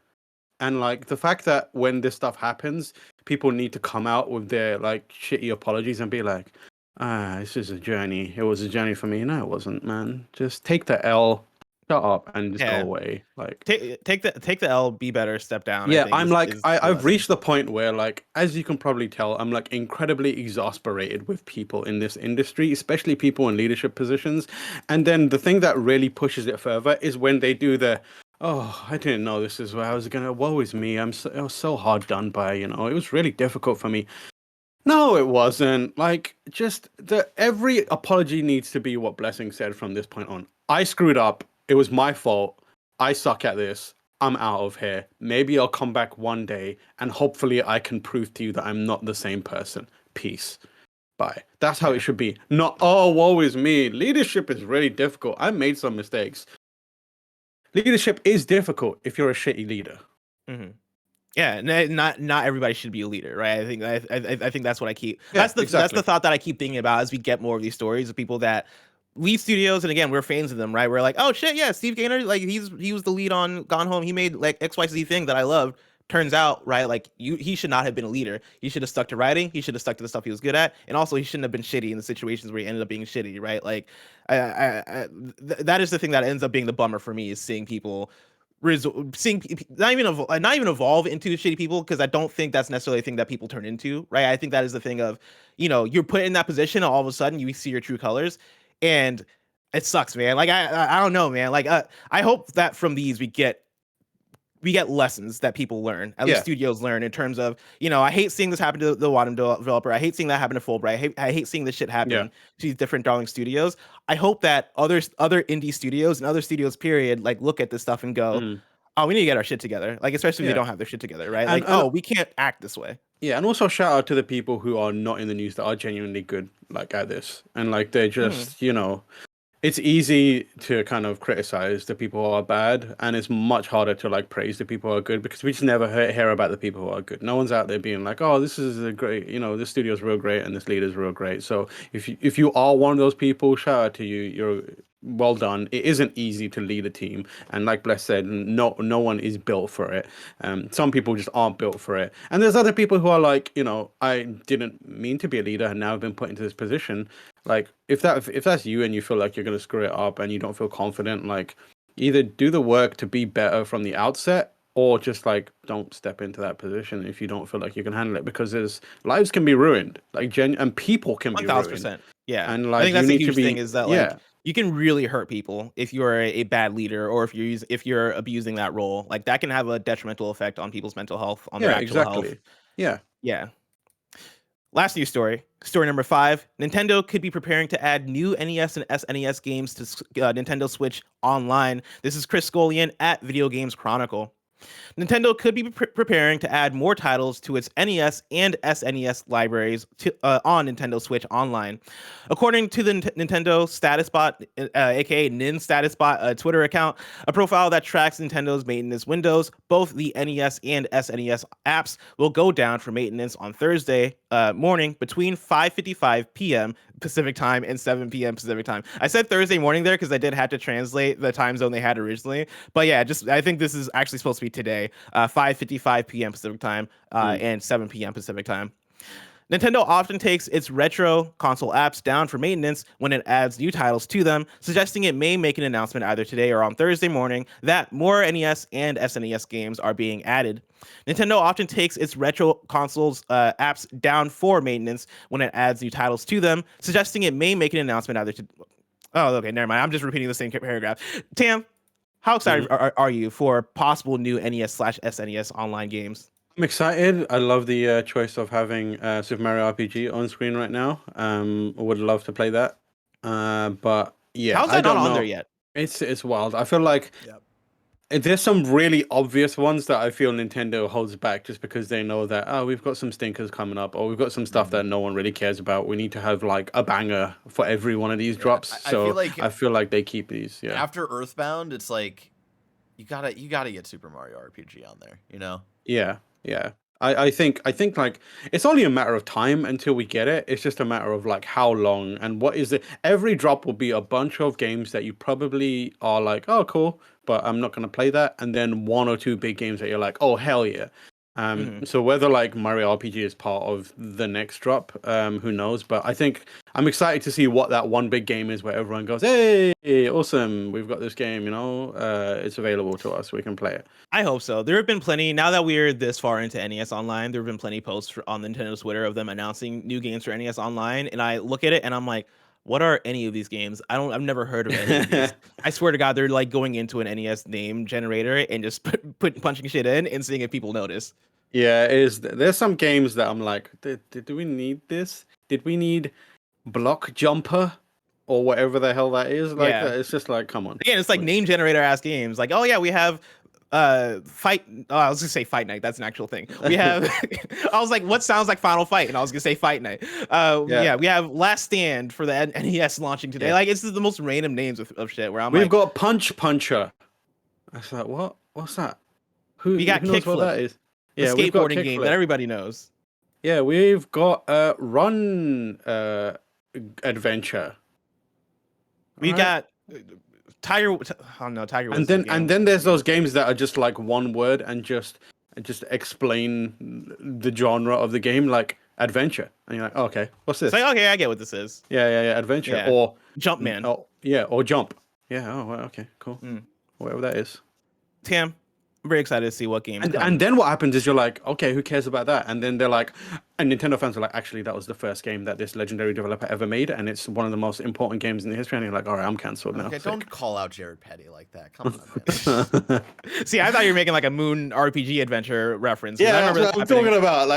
And like the fact that when this stuff happens, people need to come out with their like shitty apologies and be like, this is a journey. It was a journey for me. No, it wasn't, man. Just take the L. shut up and just go Yeah. away. Like, Take the L, be better, step down. I yeah, think I'm is, like, is the I've lesson. reached the point where, like, as you can probably tell, I'm like incredibly exasperated with people in this industry, especially people in leadership positions. And then the thing that really pushes it further is when they do the, oh, I didn't know this is where I was gonna, woe is me. I was so hard done by, you know, it was really difficult for me. No, it wasn't. Like, just every apology needs to be what Blessing said from this point on. I screwed up. It was my fault. I suck at this. I'm out of here. Maybe I'll come back one day and hopefully I can prove to you that I'm not the same person. Peace. Bye. That's how it should be. Not, oh, woe is me. Leadership is really difficult. I made some mistakes. Leadership is difficult if you're a shitty leader. Mm-hmm. Yeah, not everybody should be a leader, right? I think that's what I keep. Yeah, That's the exactly. thought that I keep thinking about as we get more of these stories of people that lead studios, and again, we're fans of them, right? We're like, oh shit, yeah, Steve Gaynor, like he was the lead on Gone Home. He made like XYZ thing that I loved. Turns out, right, like he should not have been a leader. He should have stuck to writing. He should have stuck to the stuff he was good at, and also he shouldn't have been shitty in the situations where he ended up being shitty, right? Like, that is the thing that ends up being the bummer for me is seeing people seeing not even evolve into shitty people, because I don't think that's necessarily a thing that people turn into, right? I think that is the thing of, you're put in that position, and all of a sudden you see your true colors, and it sucks, man. Like I don't know, man. Like I hope that from these we get lessons that people learn, at least Yeah. studios learn, in terms of, I hate seeing this happen to the Wattam developer. I hate seeing that happen to Fulbright. I hate seeing this shit happen Yeah. to these different darling studios. I hope that other indie studios and other studios, period, like look at this stuff and go, Mm. oh, we need to get our shit together. Like, especially if they Yeah. don't have their shit together, right? And- Like, and- oh, we can't act this way. Yeah, and also shout out to the people who are not in the news that are genuinely good, like at this, and like they're just, it's easy to kind of criticize the people who are bad, and it's much harder to like praise the people who are good, because we just never hear about the people who are good. No one's out there being like, oh, this is a great, this studio's real great and this leader's real great. So if you are one of those people, shout out to you. You're well done. It isn't easy to lead a team, and like Bless said, no one is built for it. Some people just aren't built for it, and there's other people who are like, I didn't mean to be a leader and now I've been put into this position. Like, if that's you and you feel like you're gonna screw it up and you don't feel confident, like, either do the work to be better from the outset, or just like don't step into that position if you don't feel like you can handle it, because there's lives can be ruined, like and people can be ruined. 1000%. Yeah. And I like think that's you a need to huge be thing, is that like you can really hurt people if you're a bad leader, or if you're abusing that role. Like, that can have a detrimental effect on people's mental health, on their actual health. Yeah. Yeah. Last news story. Story number 5. Nintendo could be preparing to add new NES and SNES games to Nintendo Switch Online. This is Chris Scullion at Video Games Chronicle. Nintendo could be preparing to add more titles to its NES and SNES libraries on Nintendo Switch Online. According to the Nintendo Status Bot, aka Nin Status Bot Twitter account, a profile that tracks Nintendo's maintenance windows, both the NES and SNES apps will go down for maintenance on Thursday morning between 5:55 p.m. Pacific time and 7 p.m. Pacific time. I said Thursday morning there because I did have to translate the time zone they had originally. But yeah, I think this is actually supposed to be today, 5:55 p.m. Pacific time and 7 p.m. Pacific time. Nintendo often takes its retro console apps down for maintenance when it adds new titles to them, suggesting it may make an announcement either today or on Thursday morning that more NES and SNES games are being added. Nintendo often takes its retro consoles apps down for maintenance when it adds new titles to them, suggesting it may make an announcement either to... Oh, okay, never mind. I'm just repeating the same paragraph. Tam, how excited are you for possible new NES/SNES online games? I'm excited. I love the choice of having Super Mario RPG on screen right now. Would love to play that. But yeah, How's that I don't not on know. there yet? It's wild. I feel like there's some really obvious ones that I feel Nintendo holds back just because they know that, we've got some stinkers coming up, or we've got some stuff that no one really cares about. We need to have like a banger for every one of these drops. I feel like they keep these. Yeah. After Earthbound, it's like you gotta get Super Mario RPG on there. Yeah. I think like it's only a matter of time until we get it. It's just a matter of like how long and what is it. Every drop will be a bunch of games that you probably are like, oh cool, but I'm not gonna play that. And then one or two big games that you're like, oh hell yeah. So whether like Mario RPG is part of the next drop, who knows? But I think I'm excited to see what that one big game is where everyone goes, "Hey, awesome! We've got this game. It's available to us. We can play it." I hope so. There have been plenty, now that we're this far into NES Online, there have been plenty of posts on Nintendo's Twitter of them announcing new games for NES Online, and I look at it and I'm like, what are any of these games? I've never heard of any of these. I swear to God, they're like going into an NES name generator and just punching shit in and seeing if people notice. Yeah, there's some games that I'm like, do we need this? Did we need Block Jumper or whatever the hell that is? Like, Yeah. it's just like, come on. Again, it's like name generator ass games. Like, oh yeah, we have fight. Oh, I was gonna say Fight Night. That's an actual thing. We have. I was like, what sounds like Final Fight? And I was gonna say Fight Night. Yeah, we have Last Stand for the NES launching today. Yeah. Like, it's the most random names of shit. Where I'm We've like, got Punch Puncher. I was like, what? What's that? We got who knows what Kickflip, that is? the Yeah, we've got skateboarding game Kickflip. that everybody knows. Yeah, we've got Run Adventure. We Alright. got Tiger. Oh no, Tiger. And Woods then is a game. and then there's those games that are just like one word and just explain the genre of the game, like adventure. And you're like, oh, okay, what's this? It's like, okay, I get what this is. Yeah, adventure. Yeah. Or Jumpman. Oh, yeah, or jump. Yeah, oh, well, okay, cool. Whatever that is. Tim, I'm very excited to see what game. And then what happens is you're like, okay, who cares about that? And then they're like, and Nintendo fans are like, actually, that was the first game that this legendary developer ever made, and it's one of the most important games in the history. And you're like, all right, I'm cancelled now. Okay, Sick. don't call out Jared Petty like that. Come on, man. See, I thought you were making like a Moon RPG adventure reference. 'cause I Yeah, remember that's that what I'm happening. talking about.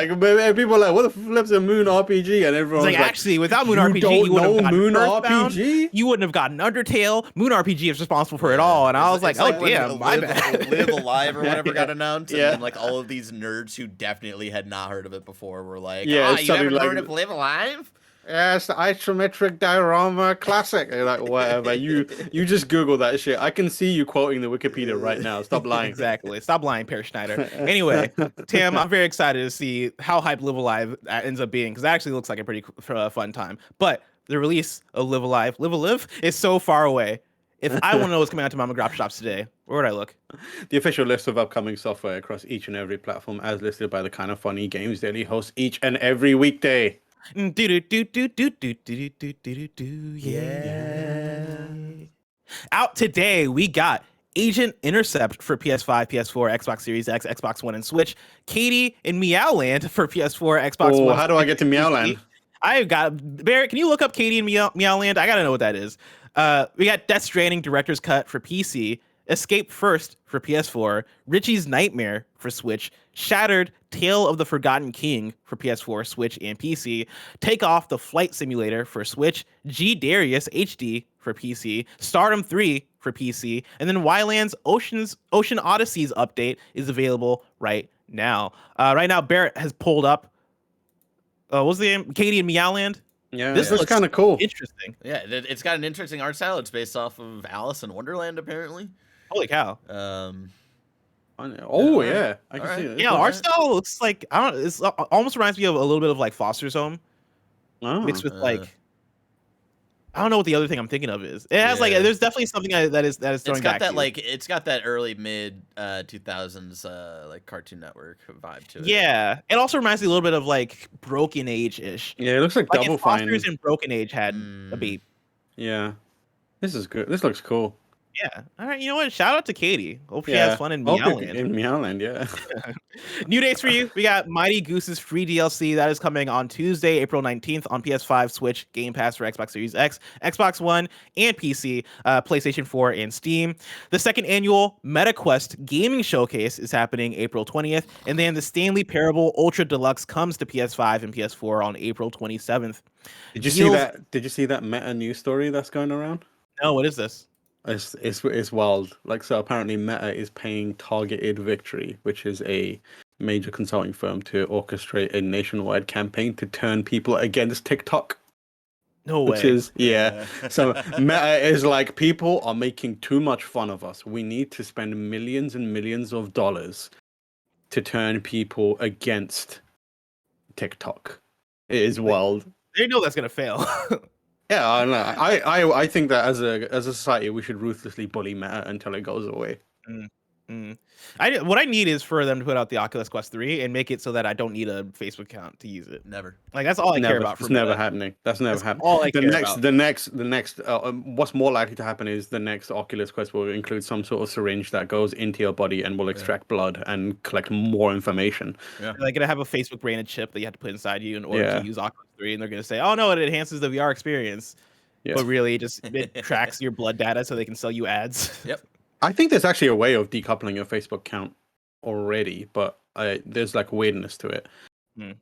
Like, people are like, what the flip's a Moon RPG? And It's everyone's like, like, actually, without Moon you RPG, don't you wouldn't have know gotten Moon Earthbound, RPG? you wouldn't have gotten Undertale. Moon RPG is responsible for it all, and I was like, It's oh when damn, my bad. Live Alive or whatever got announced, and Yeah. then like all of these nerds who definitely had not heard of it before were like, Yeah, "Ah, it's you something haven't like- heard of Live Alive?" yes, isometric diorama classic. And you're like, whatever. You just Google that shit. I can see you quoting the Wikipedia right now. Stop lying. Exactly. Stop lying, Per Schneider. Anyway, Tim, I'm very excited to see how hype Live Alive ends up being, because that actually looks like a pretty fun time. But the release of Live Alive is so far away. If I want to know what's coming out to mom and grop shops today, where would I look? The official list of upcoming software across each and every platform, as listed by the Kind of Funny Games Daily, hosts each and every weekday. Yeah. Out today, we got Agent Intercept for PS5, PS4, Xbox Series X, Xbox One, and Switch. Katie and Meowland for PS4, Xbox Oh, One. how do I get to Meowland? I've got Barrett. Can you look up Katie and Meowland? I gotta know what that is. We got Death Stranding Director's Cut for PC, Escape First for PS4, Richie's Nightmare for Switch, Shattered Tale of the Forgotten King for PS4, Switch, and PC, Take Off the Flight Simulator for Switch, G Darius HD for PC, Stardom 3 for PC, and then Wyland's Ocean Odysseys update is available right now. Right now, Barrett has pulled up. What's the name? Katie and Meowland. Yeah, This looks looks kind of cool. Interesting. Yeah, it's got an interesting art style. It's based off of Alice in Wonderland, apparently. Holy cow. Oh, yeah. I can Alright. see it. Yeah, art style looks like, I don't know, it's almost reminds me of a little bit of like Foster's Home Oh. mixed with like, I don't know what the other thing I'm thinking of is. It has like, Yeah. there's definitely something that is throwing It's got back that to you. like it's got that early mid 2000s like Cartoon Network vibe to it. Yeah, it also reminds me a little bit of like Broken Age ish. Yeah, it looks like Like Double if Fine. Foster's and Broken Age had a Mm. beat. Yeah. This is good. This looks cool. Yeah. All right. You know what? Shout out to Katie. Hope she has fun in Meowland. In Meowland, yeah. New dates for you. We got Mighty Goose's free DLC that is coming on Tuesday, April 19th on PS5, Switch, Game Pass for Xbox Series X, Xbox One, and PC, PlayStation 4, and Steam. The second annual MetaQuest Gaming Showcase is happening April 20th, and then the Stanley Parable Ultra Deluxe comes to PS5 and PS4 on April 27th. Did you see Deals- that? Did you see that meta news story that's going around? No, what is this? It's wild. Like, so apparently Meta is paying Targeted Victory, which is a major consulting firm, to orchestrate a nationwide campaign to turn people against TikTok. No way. Which is So Meta is like, people are making too much fun of us. We need to spend millions and millions of dollars to turn people against TikTok. It is wild. They know that's gonna fail. Yeah, I know. I think that as a society we should ruthlessly bully Meta until it goes away. What I need is for them to put out the Oculus Quest 3 and make it so that I don't need a Facebook account to use it. Never. Like that's all I care about. It's never happening. That's never That's happening. all I care about. The next. What's more likely to happen is the next Oculus Quest will include some sort of syringe that goes into your body and will extract blood and collect more information. Yeah. They're gonna have a Facebook branded chip that you have to put inside you in order Yeah. to use Oculus 3, and they're gonna say, "Oh no, it enhances the VR experience," Yeah. but really, it tracks your blood data so they can sell you ads. Yep. I think there's actually a way of decoupling your Facebook account already, but there's like weirdness to it. Do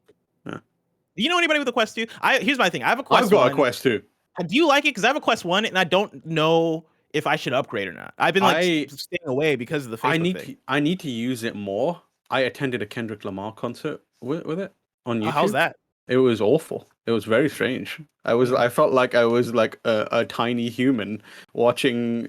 you know anybody with a Quest 2? Here's my thing. I have a Quest I've got 1. a Quest 2. Do you like it? Because I have a Quest 1 and I don't know if I should upgrade or not. I've been staying away because of the Facebook thing. I need to use it more. I attended a Kendrick Lamar concert with it on YouTube. How's that? It was awful. It was very strange. I felt like I was like a tiny human watching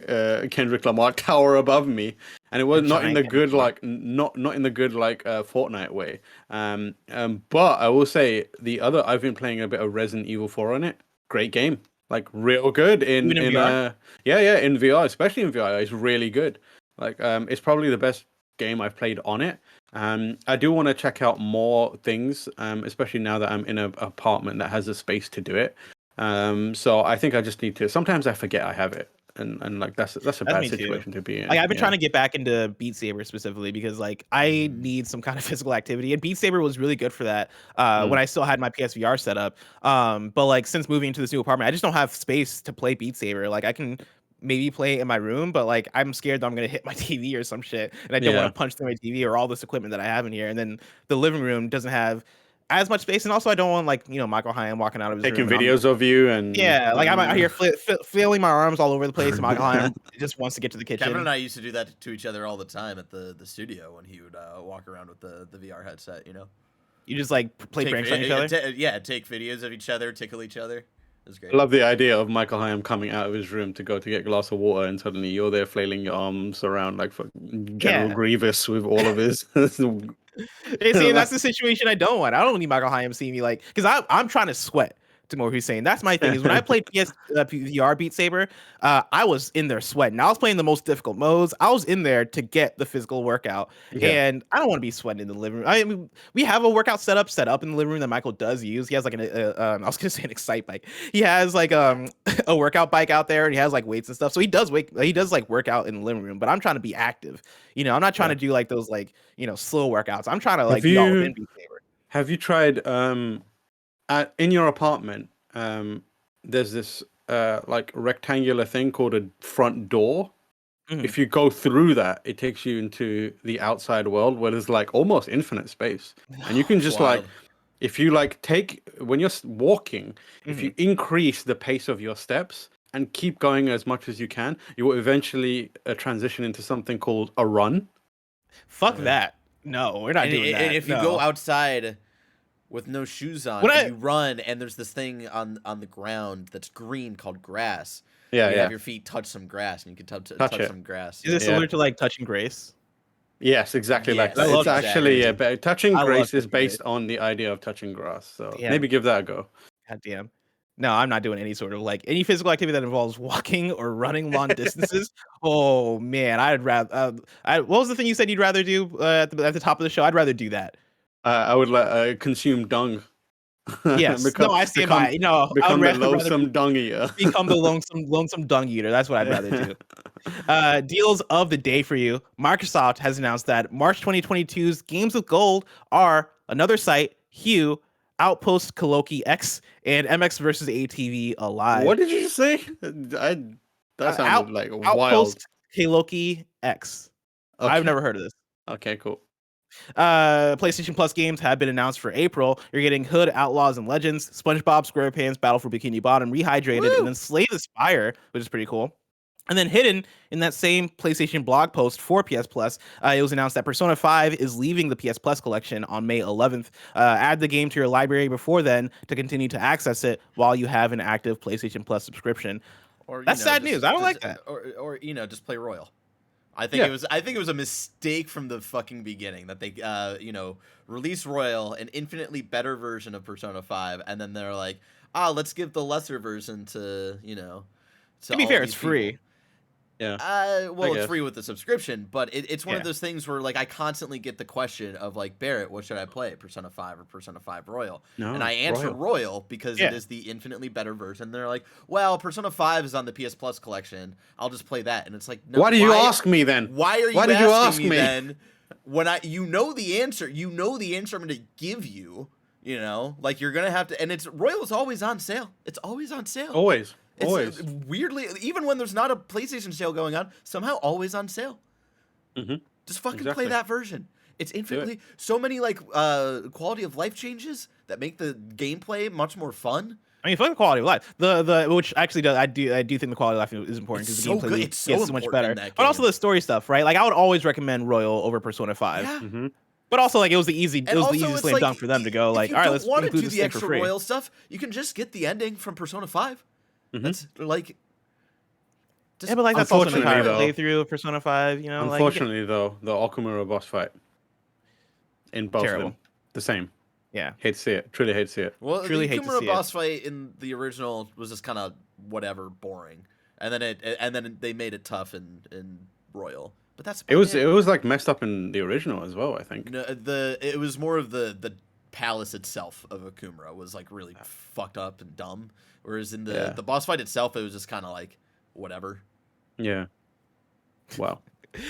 Kendrick Lamar tower above me, and it was not in the good like not in the good like Fortnite way. But I will say I've been playing a bit of Resident Evil 4 on it. Great game, like real good in VR? In VR, especially in VR, it's really good. Like it's probably the best game I've played on it. I do want to check out more things, especially now that I'm in an apartment that has the space to do it. So I think I just need to. Sometimes I forget I have it, and like that's a bad situation to be in. Like I've been trying to get back into Beat Saber specifically because like I need some kind of physical activity, and Beat Saber was really good for that when I still had my PSVR set up. But like since moving into this new apartment, I just don't have space to play Beat Saber. Like I can maybe play in my room, but like I'm scared that I'm gonna hit my TV or some shit, and I don't want to punch through my TV or all this equipment that I have in here. And then the living room doesn't have as much space, and also I don't want like Michael Hyam walking out of his taking room videos of you and like I'm out here flailing my arms all over the place, and Michael Hyam just wants to get to the kitchen. Kevin and I used to do that to each other all the time at the studio when he would walk around with the VR headset. You just like play pranks on each other. Take videos of each other, tickle each other. It was great. I love the idea of Michael Hyam coming out of his room to go to get a glass of water, and suddenly you're there flailing your arms around like General Grievous with all of his. See, that's the situation I don't want. I don't need Michael Hyam seeing me like, because I'm trying to sweat. Tamoor Hussain. That's my thing. Is when I played VR Beat Saber, I was in there sweating. I was playing the most difficult modes. I was in there to get the physical workout, and I don't want to be sweating in the living room. I mean, we have a workout set up in the living room that Michael does use. He has like I was gonna say an Excite bike. He has like a workout bike out there, and he has like weights and stuff. So he does like workout in the living room. But I'm trying to be active. I'm not trying to do like those like slow workouts. I'm trying to like be all within Beat Saber. Have you tried in your apartment, there's this like rectangular thing called a front door. If you go through that, it takes you into the outside world where there's like almost infinite space, and you can just like, if you like when you're walking, if you increase the pace of your steps and keep going as much as you can, you will eventually transition into something called a run. Fuck that. No, we're not doing that. And if you go outside with no shoes on, and you run, and there's this thing on the ground that's green called grass. You have your feet touch some grass, and you can touch some grass. Is it similar to like Touching Grace? Yes, exactly like that. It's actually Touching Grace is based on the idea of touching grass. So maybe give that a go. God damn. No, I'm not doing any sort of like any physical activity that involves walking or running long distances. Oh man, I'd rather. What was the thing you said you'd rather do at the top of the show? I'd rather do that. I would consume dung. Yes. I stand by. Become the lonesome dung eater. Become the lonesome dung eater. That's what I'd rather do. Deals of the day for you. Microsoft has announced that March 2022's Games with Gold are Another Sight, Hue, Outpost Kaloki X, and MX vs. ATV Alive. What did you say? That sounded like wild. Outpost Kaloki X. Okay. I've never heard of this. Okay, cool. PlayStation Plus games have been announced for April. You're getting Hood, Outlaws, and Legends, SpongeBob SquarePants, Battle for Bikini Bottom, Rehydrated, and then Slay the Spire, which is pretty cool. And then hidden in that same PlayStation blog post for PS Plus, it was announced that Persona 5 is leaving the PS Plus collection on May 11th. Add the game to your library before then to continue to access it while you have an active PlayStation Plus subscription. That's sad news. I don't like that. Or just play Royal. I think it was a mistake from the fucking beginning that they release Royal, an infinitely better version of Persona 5, and then they're like, let's give the lesser version to. To be fair, it's free. Yeah. Well, it's guess. free with the subscription, but it's one of Yeah. those things where like I constantly get the question of like, Barrett, what should I play, Persona 5 or Persona 5 Royal? No, And I answer Royal. Royal because Yeah. it is the infinitely better version. They're like, well, Persona 5 is on the PS Plus collection. I'll just play that. And it's like, no, Why did you ask me then? Why are you Why did you ask asking me me? then? When you know the answer I'm going to give you. You know, like you're gonna have to, and Royal is always on sale. It's always on sale. Always. It's Always. weirdly, even when there's not a PlayStation sale going on, somehow always on sale. Mhm. Just fucking Exactly. play that version. It's infinitely so many like quality of life changes that make the gameplay much more fun. I mean, fucking quality of life. The which actually does I do think the quality of life is important It's because so the gameplay good. loop It's so gets so much important in better. that But also game. the story stuff, right? Like I would always recommend Royal over Persona 5. Yeah. Mhm. But also like it was the And easiest it's slam like, dunk for them to go like, if all right, you let's don't want to include do this the thing for extra free. Royal stuff, you can just get the ending from Persona 5. Mhm. That's like, just, Yeah, but like that's also an entire Unfortunately, playthrough of Persona 5. You know, Unfortunately, though, the Okumura boss fight in both of Terrible. them, the same. yeah. Hate to see it. Truly hate to see it. well, truly the hate to Kumura see it. boss fight in the original was just kind of whatever, boring, and then they made it tough in Royal. But that's It was about it was like messed up in the original as well. I think. No, it was more of the palace itself of Akumura was like really fucked up and dumb, whereas in Yeah. the boss fight itself, it was just kind of like whatever. Yeah. Wow.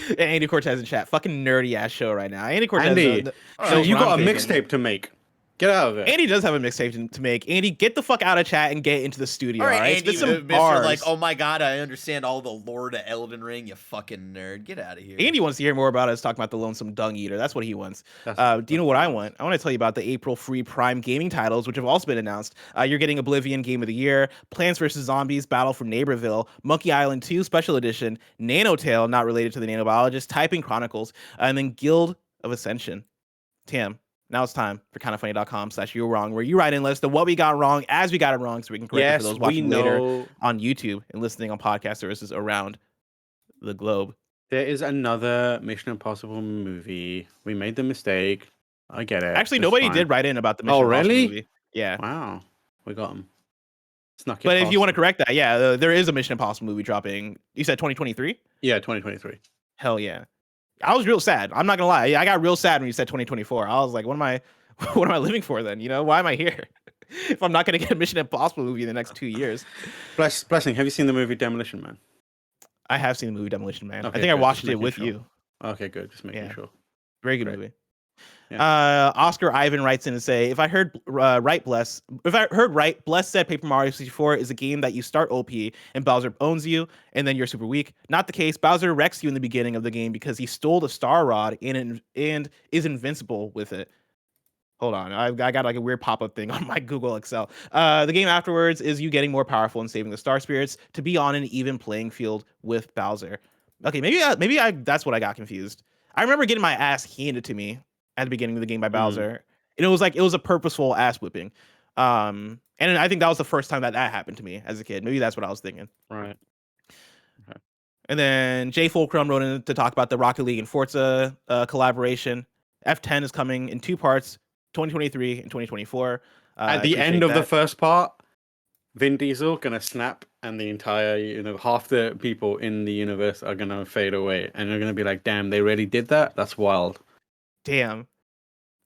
And Andy Cortez in chat, fucking nerdy ass show right now. Andy Cortez. Andy, so knows you what got I'm a thinking. mixtape to make. Get out of it. Andy does have a mixtape to make. Andy, get the fuck out of chat and get into the studio. All right, Alright, Andy, spit some Mr. bars. Like, oh my god, I understand all the lore to Elden Ring. You fucking nerd, get out of here. Andy wants to hear more about us talking about the Lonesome Dung Eater. That's what he wants. That's- Do you know what I want? I want to tell you about the April free Prime gaming titles, which have also been announced. You're getting Oblivion Game of the Year, Plants vs. Zombies Battle for Neighborville, Monkey Island 2 Special Edition, Nanotale, not related to the nanobiologist, Typing Chronicles, and then Guild of Ascension. Tam, now it's time for kindoffunny.com/you're wrong, where you write in list of what we got wrong as we got it wrong so we can correct it Yes, for those we watching later know. on YouTube and listening on podcast services around the globe. There is another Mission Impossible movie. We made the mistake. I get it. Actually, It's nobody fine. did write in about the Mission Oh, Impossible really? movie. Yeah. Wow. We got him. Snuck it But if you want to past. correct that, yeah, there is a Mission Impossible movie dropping. You said 2023? Yeah, 2023. Hell yeah. I was real sad. I'm not gonna lie. I got real sad when you said 2024. I was like, what am I living for then? You know, why am I here? If I'm not gonna get a Mission Impossible movie in the next 2 years. Blessing, have you seen the movie Demolition Man? I have seen the movie Demolition Man. Okay, I think I good. watched Just it making with sure. you. Okay, good. Just making Yeah. sure. Very good Great. movie. Yeah. Oscar Ivan writes in and say, if I heard right, Bless said Paper Mario 64 is a game that you start OP and Bowser owns you and then you're super weak. Not the case. Bowser wrecks you in the beginning of the game because he stole the Star Rod and is invincible with it. Hold on, I got like a weird pop-up thing on my Google Excel. The game afterwards is you getting more powerful and saving the Star Spirits to be on an even playing field with Bowser. Okay, maybe that's what I got confused. I remember getting my ass handed to me at the beginning of the game by Bowser, and it was a purposeful ass whipping. And I think that was the first time that happened to me as a kid. Maybe that's what I was thinking. Right. And then Jay Fulcrum wrote in to talk about the Rocket League and Forza collaboration. F10 is coming in 2 parts, 2023 and 2024. At the end of the first part, Vin Diesel gonna snap, and the entire, half the people in the universe are gonna fade away, and they're gonna be like, "Damn, they really did that? That's wild." Damn,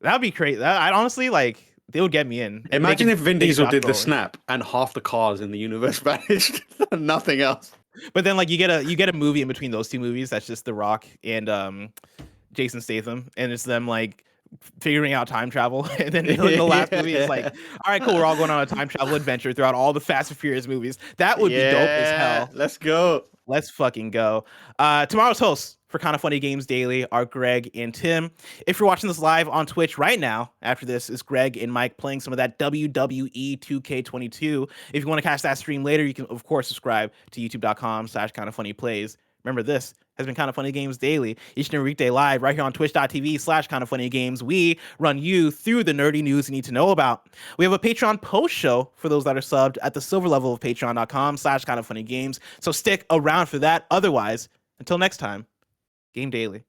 that'd be crazy. I honestly like they would get me in. Imagine if Vin Diesel did the going. snap, and half the cars in the universe vanished, nothing else. But then like you get a movie in between those 2 movies that's just The Rock and Jason Statham, and it's them like figuring out time travel, and then in the last movie it's like, all right, cool, we're all going on a time travel adventure throughout all the Fast and Furious movies. That would be dope as hell. Let's go. Let's fucking go. Tomorrow's hosts for Kind of Funny Games Daily are Greg and Tim. If you're watching this live on Twitch right now, after this is Greg and Mike playing some of that WWE 2K22. If you want to catch that stream later, you can of course subscribe to youtube.com/kindoffunnyplays. Remember, this has been Kind of Funny Games Daily, each and every weekday live right here on twitch.tv/kindoffunnygames. We run you through the nerdy news you need to know about. We have a Patreon post show for those that are subbed at the silver level of patreon.com/kindoffunnygames. So stick around for that. Otherwise, until next time, Game Daily.